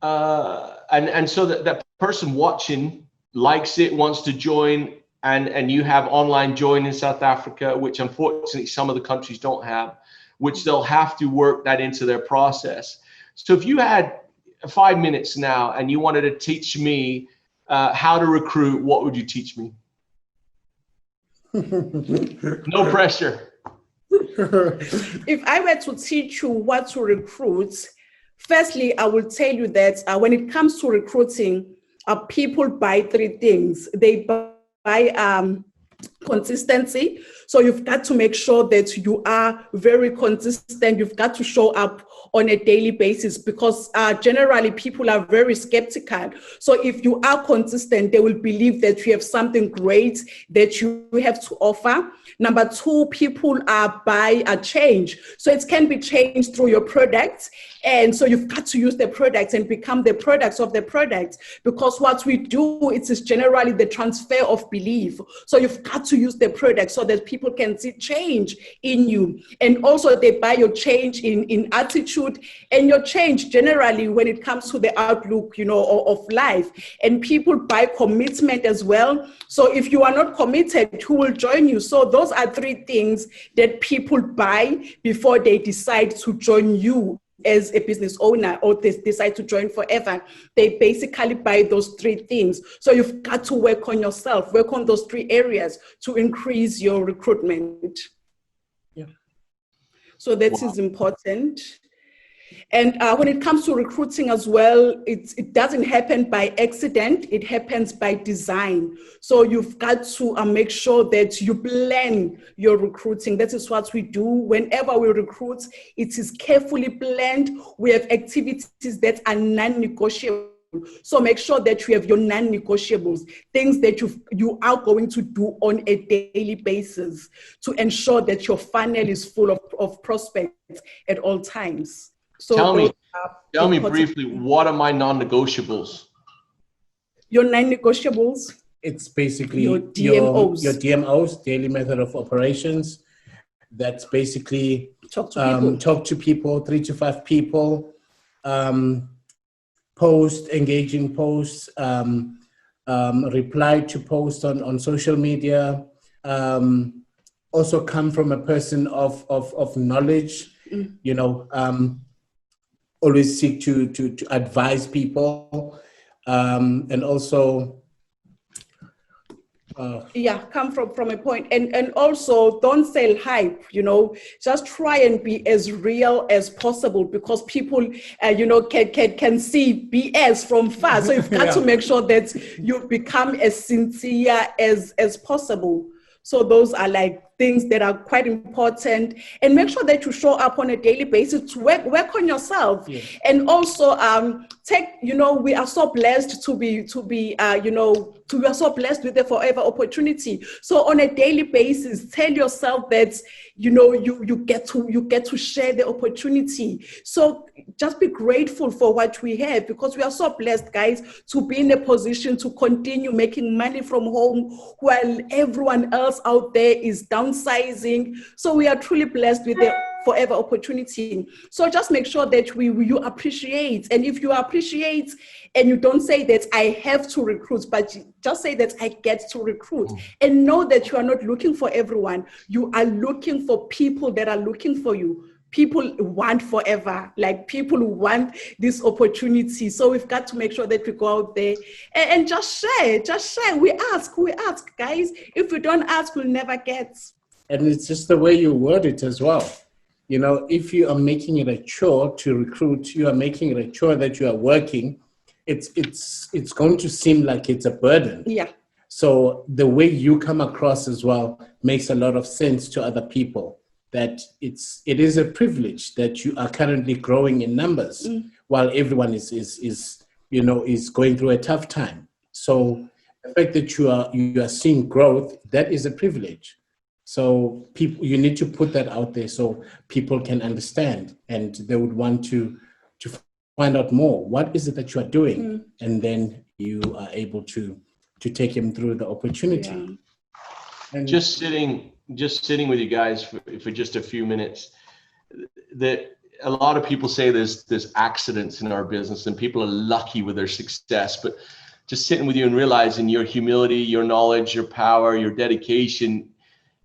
V: and so that person watching likes it, wants to join, and you have online join in South Africa, which unfortunately some of the countries don't have, which they'll have to work that into their process. So if you had 5 minutes now and you wanted to teach me how to recruit, what would you teach me? No pressure.
K: If I were to teach you what to recruit, firstly, I will tell you that when it comes to recruiting, people buy 3 things. They buy consistency. So you've got to make sure that you are very consistent. You've got to show up on a daily basis, because generally people are very skeptical. So if you are consistent, they will believe that you have something great that you have to offer. Number 2, people buy a change. So it can be changed through your product. And so you've got to use the products and become the products of the product, because what we do, it is generally the transfer of belief. So you've got to use the product so that people can see change in you. And also they buy your change in attitude, and your change generally when it comes to the outlook, you know, of life. And people buy commitment as well. So if you are not committed, who will join you? So those are 3 things that people buy before they decide to join you as a business owner, or they decide to join forever. They basically buy those 3 things. So you've got to work on yourself, work on those 3 areas to increase your recruitment.
C: Yeah.
K: So that is important. And when it comes to recruiting as well, it doesn't happen by accident, it happens by design. So you've got to make sure that you plan your recruiting. That is what we do. Whenever we recruit, it is carefully planned. We have activities that are non-negotiable. So make sure that you have your non-negotiables, things that you are going to do on a daily basis to ensure that your funnel is full of prospects at all times. So
V: tell me briefly, what are my non-negotiables?
K: Your non-negotiables
C: It's basically
K: your DMOs.
C: Your DMOs, daily method of operations. That's basically
K: talk to people,
C: 3 to 5 people, post, engaging posts, reply to posts on social media, also come from a person of knowledge, always seek to advise people, and also
K: come from a point, and also don't sell hype, just try and be as real as possible, because people can see BS from far, so you've got to make sure that you become as sincere as possible. So those are like things that are quite important, and make sure that you show up on a daily basis to work on yourself. And also we are so blessed we are so blessed with the forever opportunity. So on a daily basis, tell yourself that you get to share the opportunity. So just be grateful for what we have, because we are so blessed, guys, to be in a position to continue making money from home while everyone else out there is downsizing. So we are truly blessed with the forever opportunity. So just make sure that you appreciate, and if you appreciate and you don't say that I have to recruit, but just say that I get to recruit, and know that you are not looking for everyone. You are looking for people that are looking for you. People want forever, like people who want this opportunity. So we've got to make sure that we go out there and just share. We ask, guys. If we don't ask, we'll never get.
C: And it's just the way you word it as well. If you are making it a chore to recruit, you are making it a chore that you are working, it's going to seem like it's a burden.
K: Yeah.
C: So the way you come across as well makes a lot of sense to other people, that it is a privilege that you are currently growing in numbers while everyone is going through a tough time. So the fact that you are seeing growth, that is a privilege. So you need to put that out there so people can understand, and they would want to find out more. What is it that you are doing? And then you are able to take them through the opportunity.
K: Yeah.
V: And just sitting with you guys for just a few minutes, a lot of people say there's accidents in our business and people are lucky with their success, but just sitting with you and realizing your humility, your knowledge, your power, your dedication,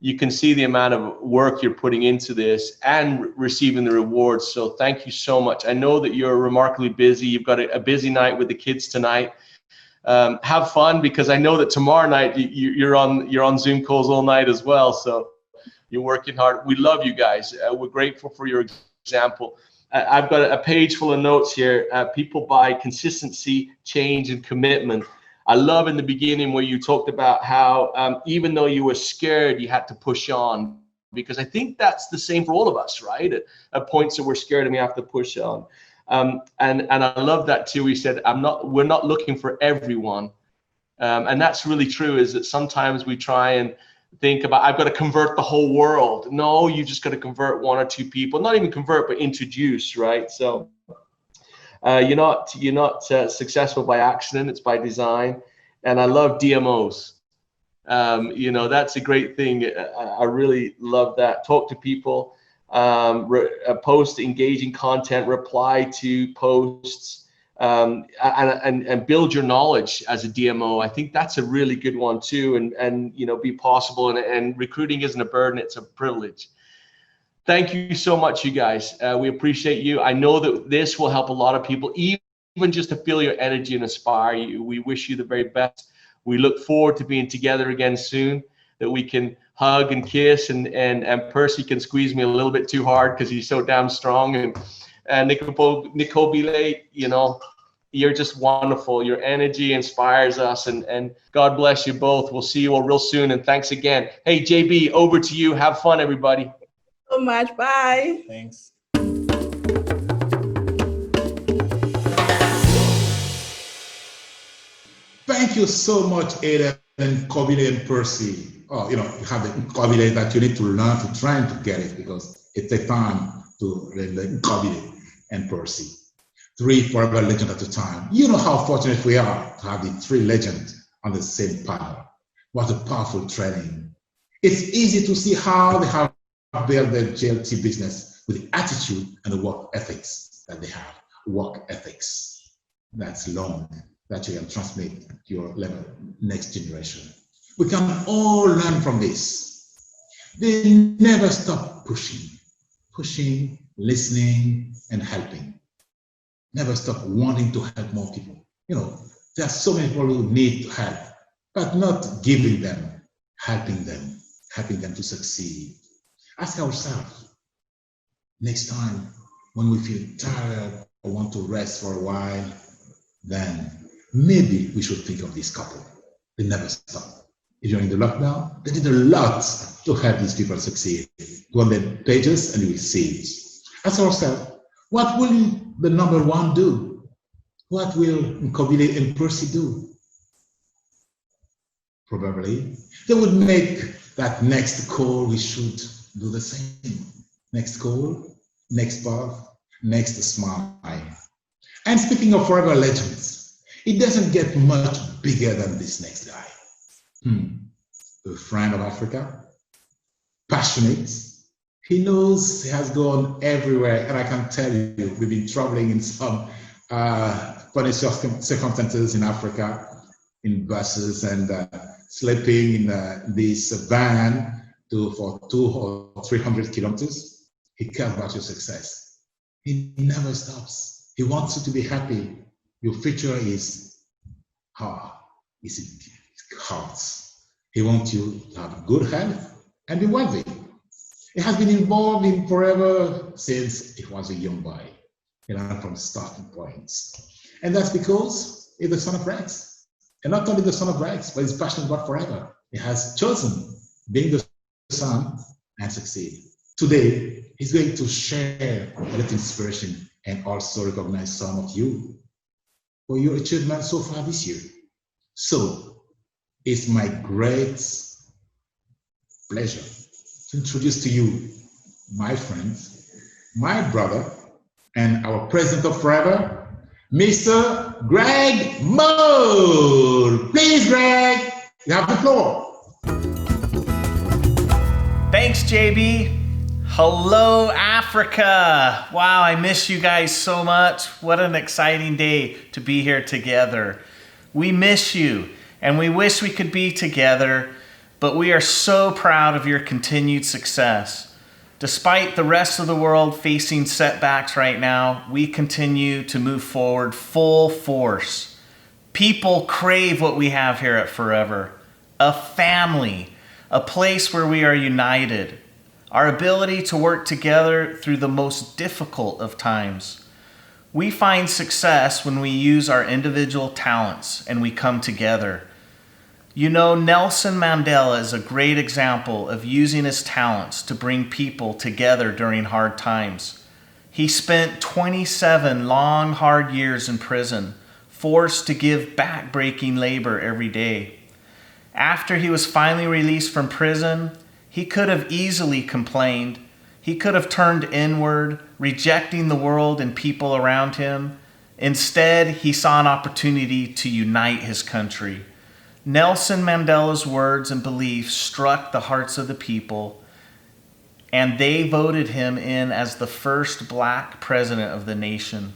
V: you can see the amount of work you're putting into this and receiving the rewards. So thank you so much. I know that you're remarkably busy. You've got a busy night with the kids tonight. Have fun, because I know that tomorrow night you're on Zoom calls all night as well. So you're working hard. We love you guys. We're grateful for your example. I've got a page full of notes here. People buy consistency, change, and commitment. I love in the beginning where you talked about how even though you were scared, you had to push on, because I think that's the same for all of us, right? At points that we're scared and we have to push on. And I love that too. We said, we're not looking for everyone. And that's really true, is that sometimes we try and think about, I've got to convert the whole world. No, you just got to convert 1 or 2 people, not even convert, but introduce, right? So you're not successful by accident, it's by design. And I love DMOs. That's a great thing. I really love that. Talk to people, post engaging content, reply to posts, and build your knowledge as a DMO. I think that's a really good one too. And be possible. And recruiting isn't a burden, it's a privilege. Thank you so much, you guys. We appreciate you. I know that this will help a lot of people, even just to feel your energy and inspire you. We wish you the very best. We look forward to being together again soon, that we can hug and kiss, and Percy can squeeze me a little bit too hard because he's so damn strong. And Nicole Billet, you're just wonderful. Your energy inspires us, and God bless you both. We'll see you all real soon, and thanks again. Hey, JB, over to you. Have fun, everybody.
K: So much. Bye.
C: Thanks.
J: Thank you so much, Aiden and Kobile and Percy. You have the Kobile that you need to learn to try to get it, because it takes time to learn Kobile and Percy. 3 forever legends at a time. You know how fortunate we are to have the 3 legends on the same panel. What a powerful training. It's easy to see how they have built their JLT business with the attitude and the work ethics that they have. Work ethics. That's long, that you can transmit to your level next generation. We can all learn from this. They never stop pushing, listening, and helping. Never stop wanting to help more people. You know, there are so many people who need help, but not giving them, helping them to succeed. Ask ourselves, next time when we feel tired or want to rest for a while, then maybe we should think of this couple. They never stop. During the lockdown, they did a lot to help these people succeed. Go on their pages and you will see it. Ask ourselves, what will the number one do? What will Nkobile and Percy do? Probably they would make that next call. We should do the same. Next call, next path, next smile. And speaking of forever legends, it doesn't get much bigger than this next guy. A friend of Africa, passionate. He knows he has gone everywhere, and I can tell you, we've been traveling in some funny circumstances in Africa, in buses and sleeping in this van for 200 or 300 kilometers. He cares about your success. He never stops. He wants you to be happy. Your future is heart. He wants you to have good health and be wealthy. He has been involved in forever since he was a young boy. He learned from starting points. And that's because he's the son of Rex. And not only the son of Rex, but he's passionate about forever. He has chosen being the son and succeed. Today, he's going to share a little inspiration and also recognize some of you for your achievements so far this year. So, it's my great pleasure to introduce to you my friend, my brother, and our president of Forever, Mr. Greg Moore. Please, Greg, you have the floor.
B: Thanks, JB. Hello, Africa. Wow, I miss you guys so much. What an exciting day to be here together. We miss you, and we wish we could be together, but we are so proud of your continued success. Despite the rest of the world facing setbacks right now, we continue to move forward full force. People crave what we have here at Forever. A family, a place where we are united. Our ability to work together through the most difficult of times. We find success when we use our individual talents and we come together. You know, Nelson Mandela is a great example of using his talents to bring people together during hard times. He spent 27 long, hard years in prison, forced to give back-breaking labor every day. After he was finally released from prison, he could have easily complained. He could have turned inward, rejecting the world and people around him. Instead, he saw an opportunity to unite his country. Nelson Mandela's words and beliefs struck the hearts of the people, and they voted him in as the first black president of the nation.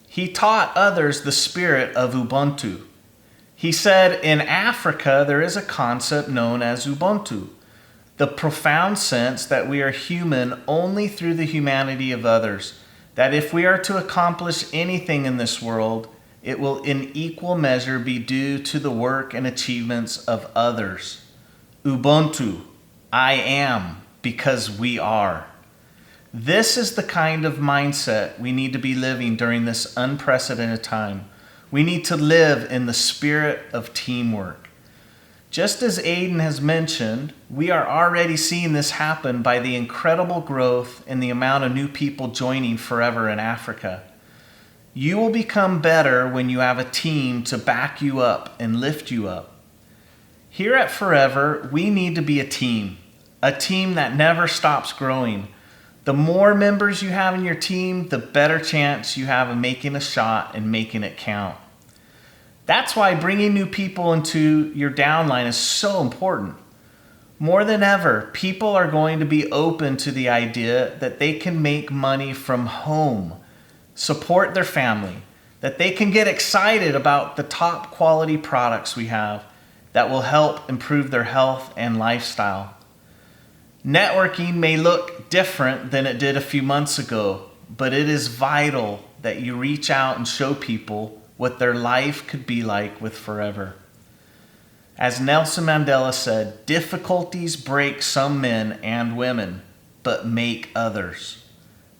B: He taught others the spirit of Ubuntu. He said, in Africa, there is a concept known as Ubuntu, the profound sense that we are human only through the humanity of others, that if we are to accomplish anything in this world, it will in equal measure be due to the work and achievements of others. Ubuntu, I am, because we are. This is the kind of mindset we need to be living during this unprecedented time. We need to live in the spirit of teamwork. Just as Aiden has mentioned, we are already seeing this happen by the incredible growth in the amount of new people joining Forever in Africa. You will become better when you have a team to back you up and lift you up. Here at Forever, we need to be a team that never stops growing. The more members you have in your team, the better chance you have of making a shot and making it count. That's why bringing new people into your downline is so important. More than ever, people are going to be open to the idea that they can make money from home, support their family, that they can get excited about the top quality products we have that will help improve their health and lifestyle. Networking may look different than it did a few months ago, but it is vital that you reach out and show people what their life could be like with Forever. As Nelson Mandela said, difficulties break some men and women, but make others.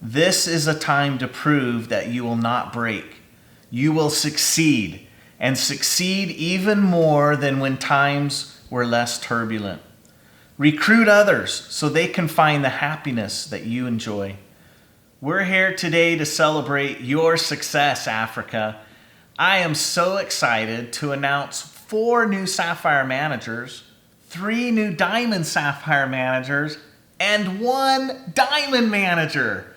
B: This is a time to prove that you will not break. You will succeed, and succeed even more than when times were less turbulent. Recruit others so they can find the happiness that you enjoy. We're here today to celebrate your success, Africa. I am so excited to announce 4 new Sapphire managers, 3 new Diamond Sapphire managers, and 1 Diamond manager.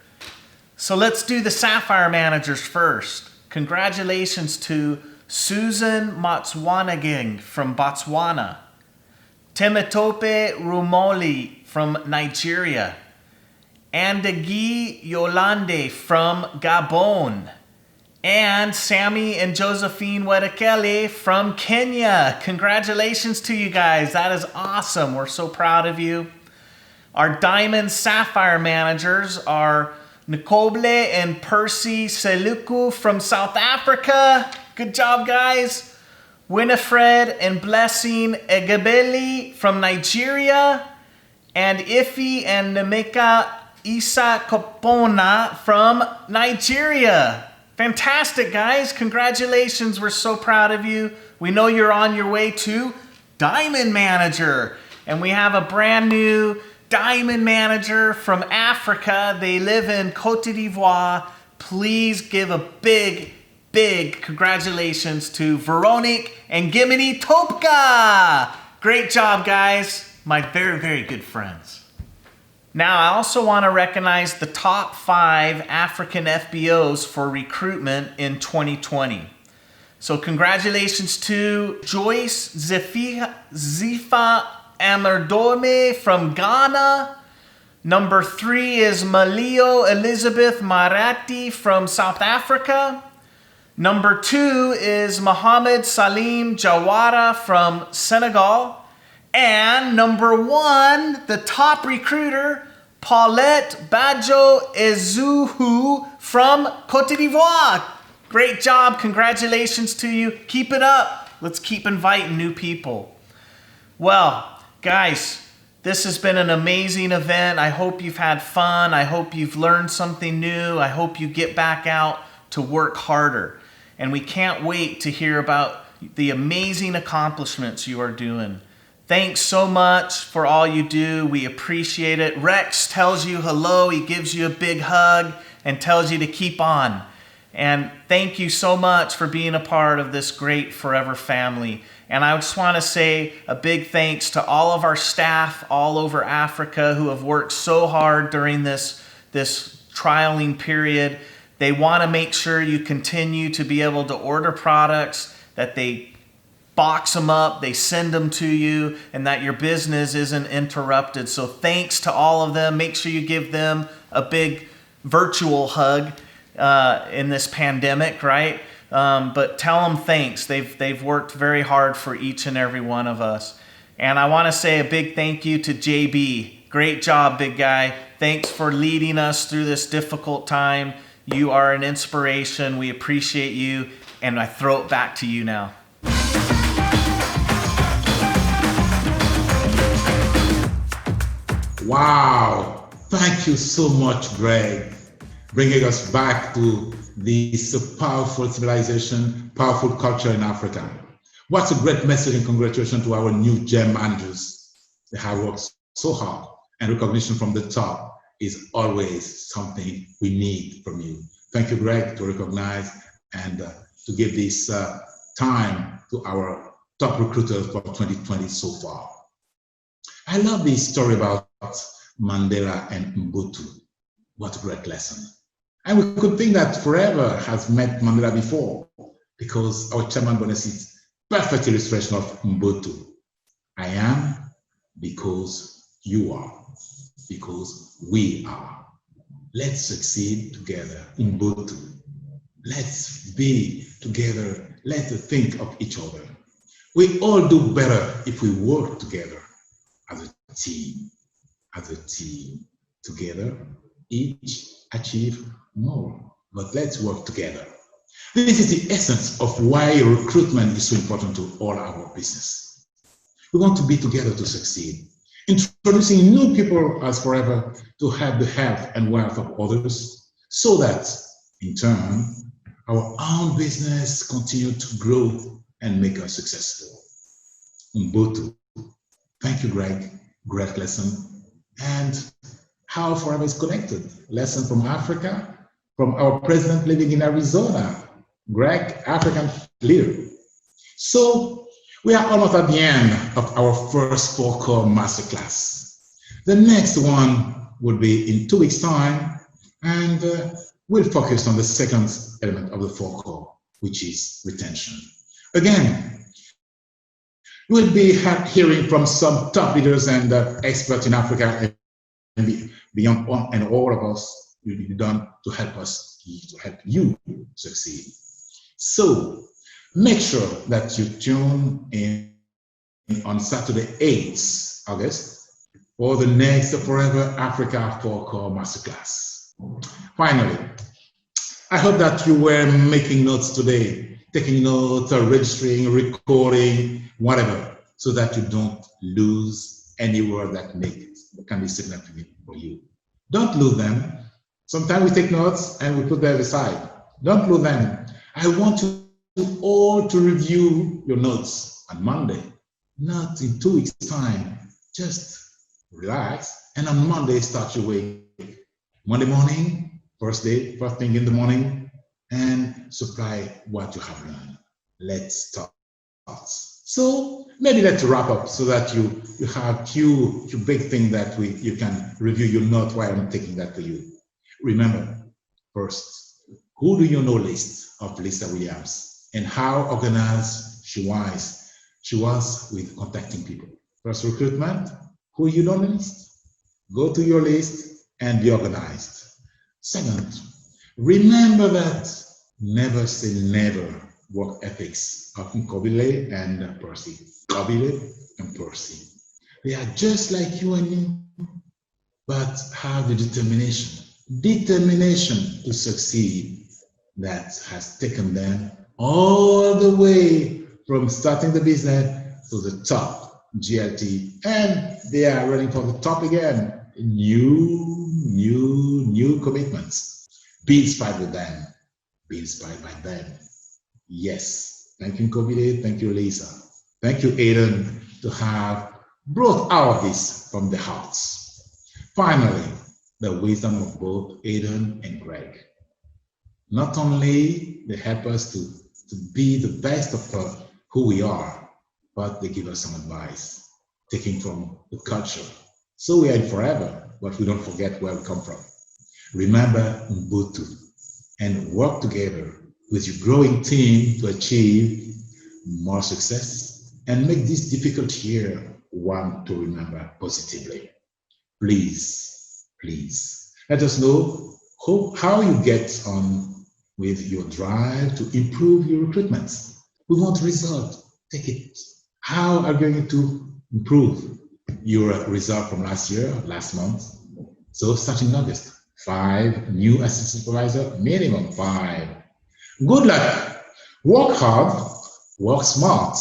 B: So let's do the Sapphire managers first. Congratulations to Susan Motswanaging from Botswana, Temitope Rumoli from Nigeria, Andagi Yolande from Gabon, and Sammy and Josephine Wedekele from Kenya. Congratulations to you guys. That is awesome. We're so proud of you. Our Diamond Sapphire managers are Nkoble and Percy Seluku from South Africa. Good job, guys. Winifred and Blessing Egebeli from Nigeria. And Ifi and Nemeka Isa Kopona from Nigeria. Fantastic, guys. Congratulations. We're so proud of you. We know you're on your way to Diamond Manager. And we have a brand new Diamond Manager from Africa. They live in Cote d'Ivoire. Please give a big congratulations to Veronique and Gimini Topka. Great job, guys. My very good friends. Now, I also want to recognize the top 5 African FBOs for recruitment in 2020. So congratulations to Joyce Zifa Amerdome from Ghana. Number 3 is Malio Elizabeth Marati from South Africa. Number 2 is Mohammed Salim Jawara from Senegal. And number 1, the top recruiter, Paulette Badjo Ezuhu from Cote d'Ivoire. Great job. Congratulations to you. Keep it up. Let's keep inviting new people. Well, guys, this has been an amazing event. I hope you've had fun. I hope you've learned something new. I hope you get back out to work harder. And we can't wait to hear about the amazing accomplishments you are doing. Thanks so much for all you do. We appreciate it. Rex tells you hello. He gives you a big hug and tells you to keep on. And thank you so much for being a part of this great Forever family. And I just want to say a big thanks to all of our staff all over Africa who have worked so hard during this trialing period. They want to make sure you continue to be able to order products, that they box them up, they send them to you, and that your business isn't interrupted. So thanks to all of them. Make sure you give them a big virtual hug in this pandemic, right? But tell them thanks. They've worked very hard for each and every one of us. And I want to say a big thank you to JB. Great job, big guy. Thanks for leading us through this difficult time. You are an inspiration. We appreciate you. And I throw it back to you now.
J: Wow, thank you so much, Greg, bringing us back to this powerful civilization, powerful culture in Africa. What a great message and congratulations to our new gem managers. They have worked so hard, and recognition from the top is always something we need from you. Thank you, Greg, to recognize and to give this time to our top recruiters for 2020 so far. I love this story about Mandela and Mobutu. What a great lesson. And we could think that Forever has met Mandela before, because our chairman Bonessi perfect illustration of Ubuntu. I am because you are, because we are. Let's succeed together, Ubuntu. Let's be together. Let's think of each other. We all do better if we work together as a team. As a team, together, each achieve more. But let's work together. This is the essence of why recruitment is so important to all our business. We want to be together to succeed. Introducing new people as forever to help the health and wealth of others, so that, in turn, our own business continue to grow and make us successful. Ubuntu. Thank you, Greg. Great lesson. And how forever is connected. Lesson from Africa, from our president living in Arizona. Greg, African leader. So we are almost at the end of our first 4-core masterclass. The next one will be in 2 weeks' time, and we'll focus on the second element of the 4-core, which is retention. Again, we'll be hearing from some top leaders and experts in Africa and beyond, and all of us will be done to help us, to help you succeed. So make sure that you tune in on Saturday, 8th August, for the next Forever Africa 4-core masterclass. Finally, I hope that you were making notes today, taking notes, registering, recording, whatever, so that you don't lose any word that can be significant for you. Don't lose them. Sometimes we take notes and we put them aside. Don't lose them. I want you all to review your notes on Monday, not in 2 weeks' time. Just relax, and on Monday, start your week. Monday morning, first thing in the morning, and supply what you have learned. Let's start. So maybe let's wrap up so that you have few big things that you can review your note while I'm taking that for you. Remember, first, who do you know list of Lisa Williams and how organized she was with contacting people. First, recruitment, who you don't list, go to your list and be organized. Second, remember that never say never. Work ethics of Nkobile and Percy. Nkobile and Percy. They are just like you and me, but have the determination to succeed that has taken them all the way from starting the business to the top, GLT, and they are running for the top again. New commitments. Be inspired with them. Be inspired by them. Yes. Thank you, Nkobile. Thank you, Lisa. Thank you, Aiden, to have brought all of this from the hearts. Finally, the wisdom of both Aiden and Greg. Not only they help us to be the best of who we are, but they give us some advice, taking from the culture. So we are in forever, but we don't forget where we come from. Remember Ubuntu and work together with your growing team to achieve more success and make this difficult year one to remember positively. Please, let us know how you get on with your drive to improve your recruitment. We want result. Take it. How are you going to improve your result from last month? So starting August, 5 new assistant supervisor, minimum 5. Good luck. Work hard, work smart.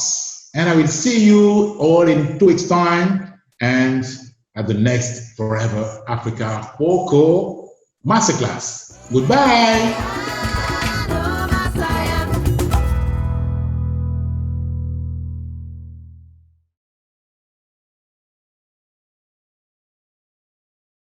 J: And I will see you all in 2 weeks' time and at the next Forever Africa 4-core Masterclass. Goodbye.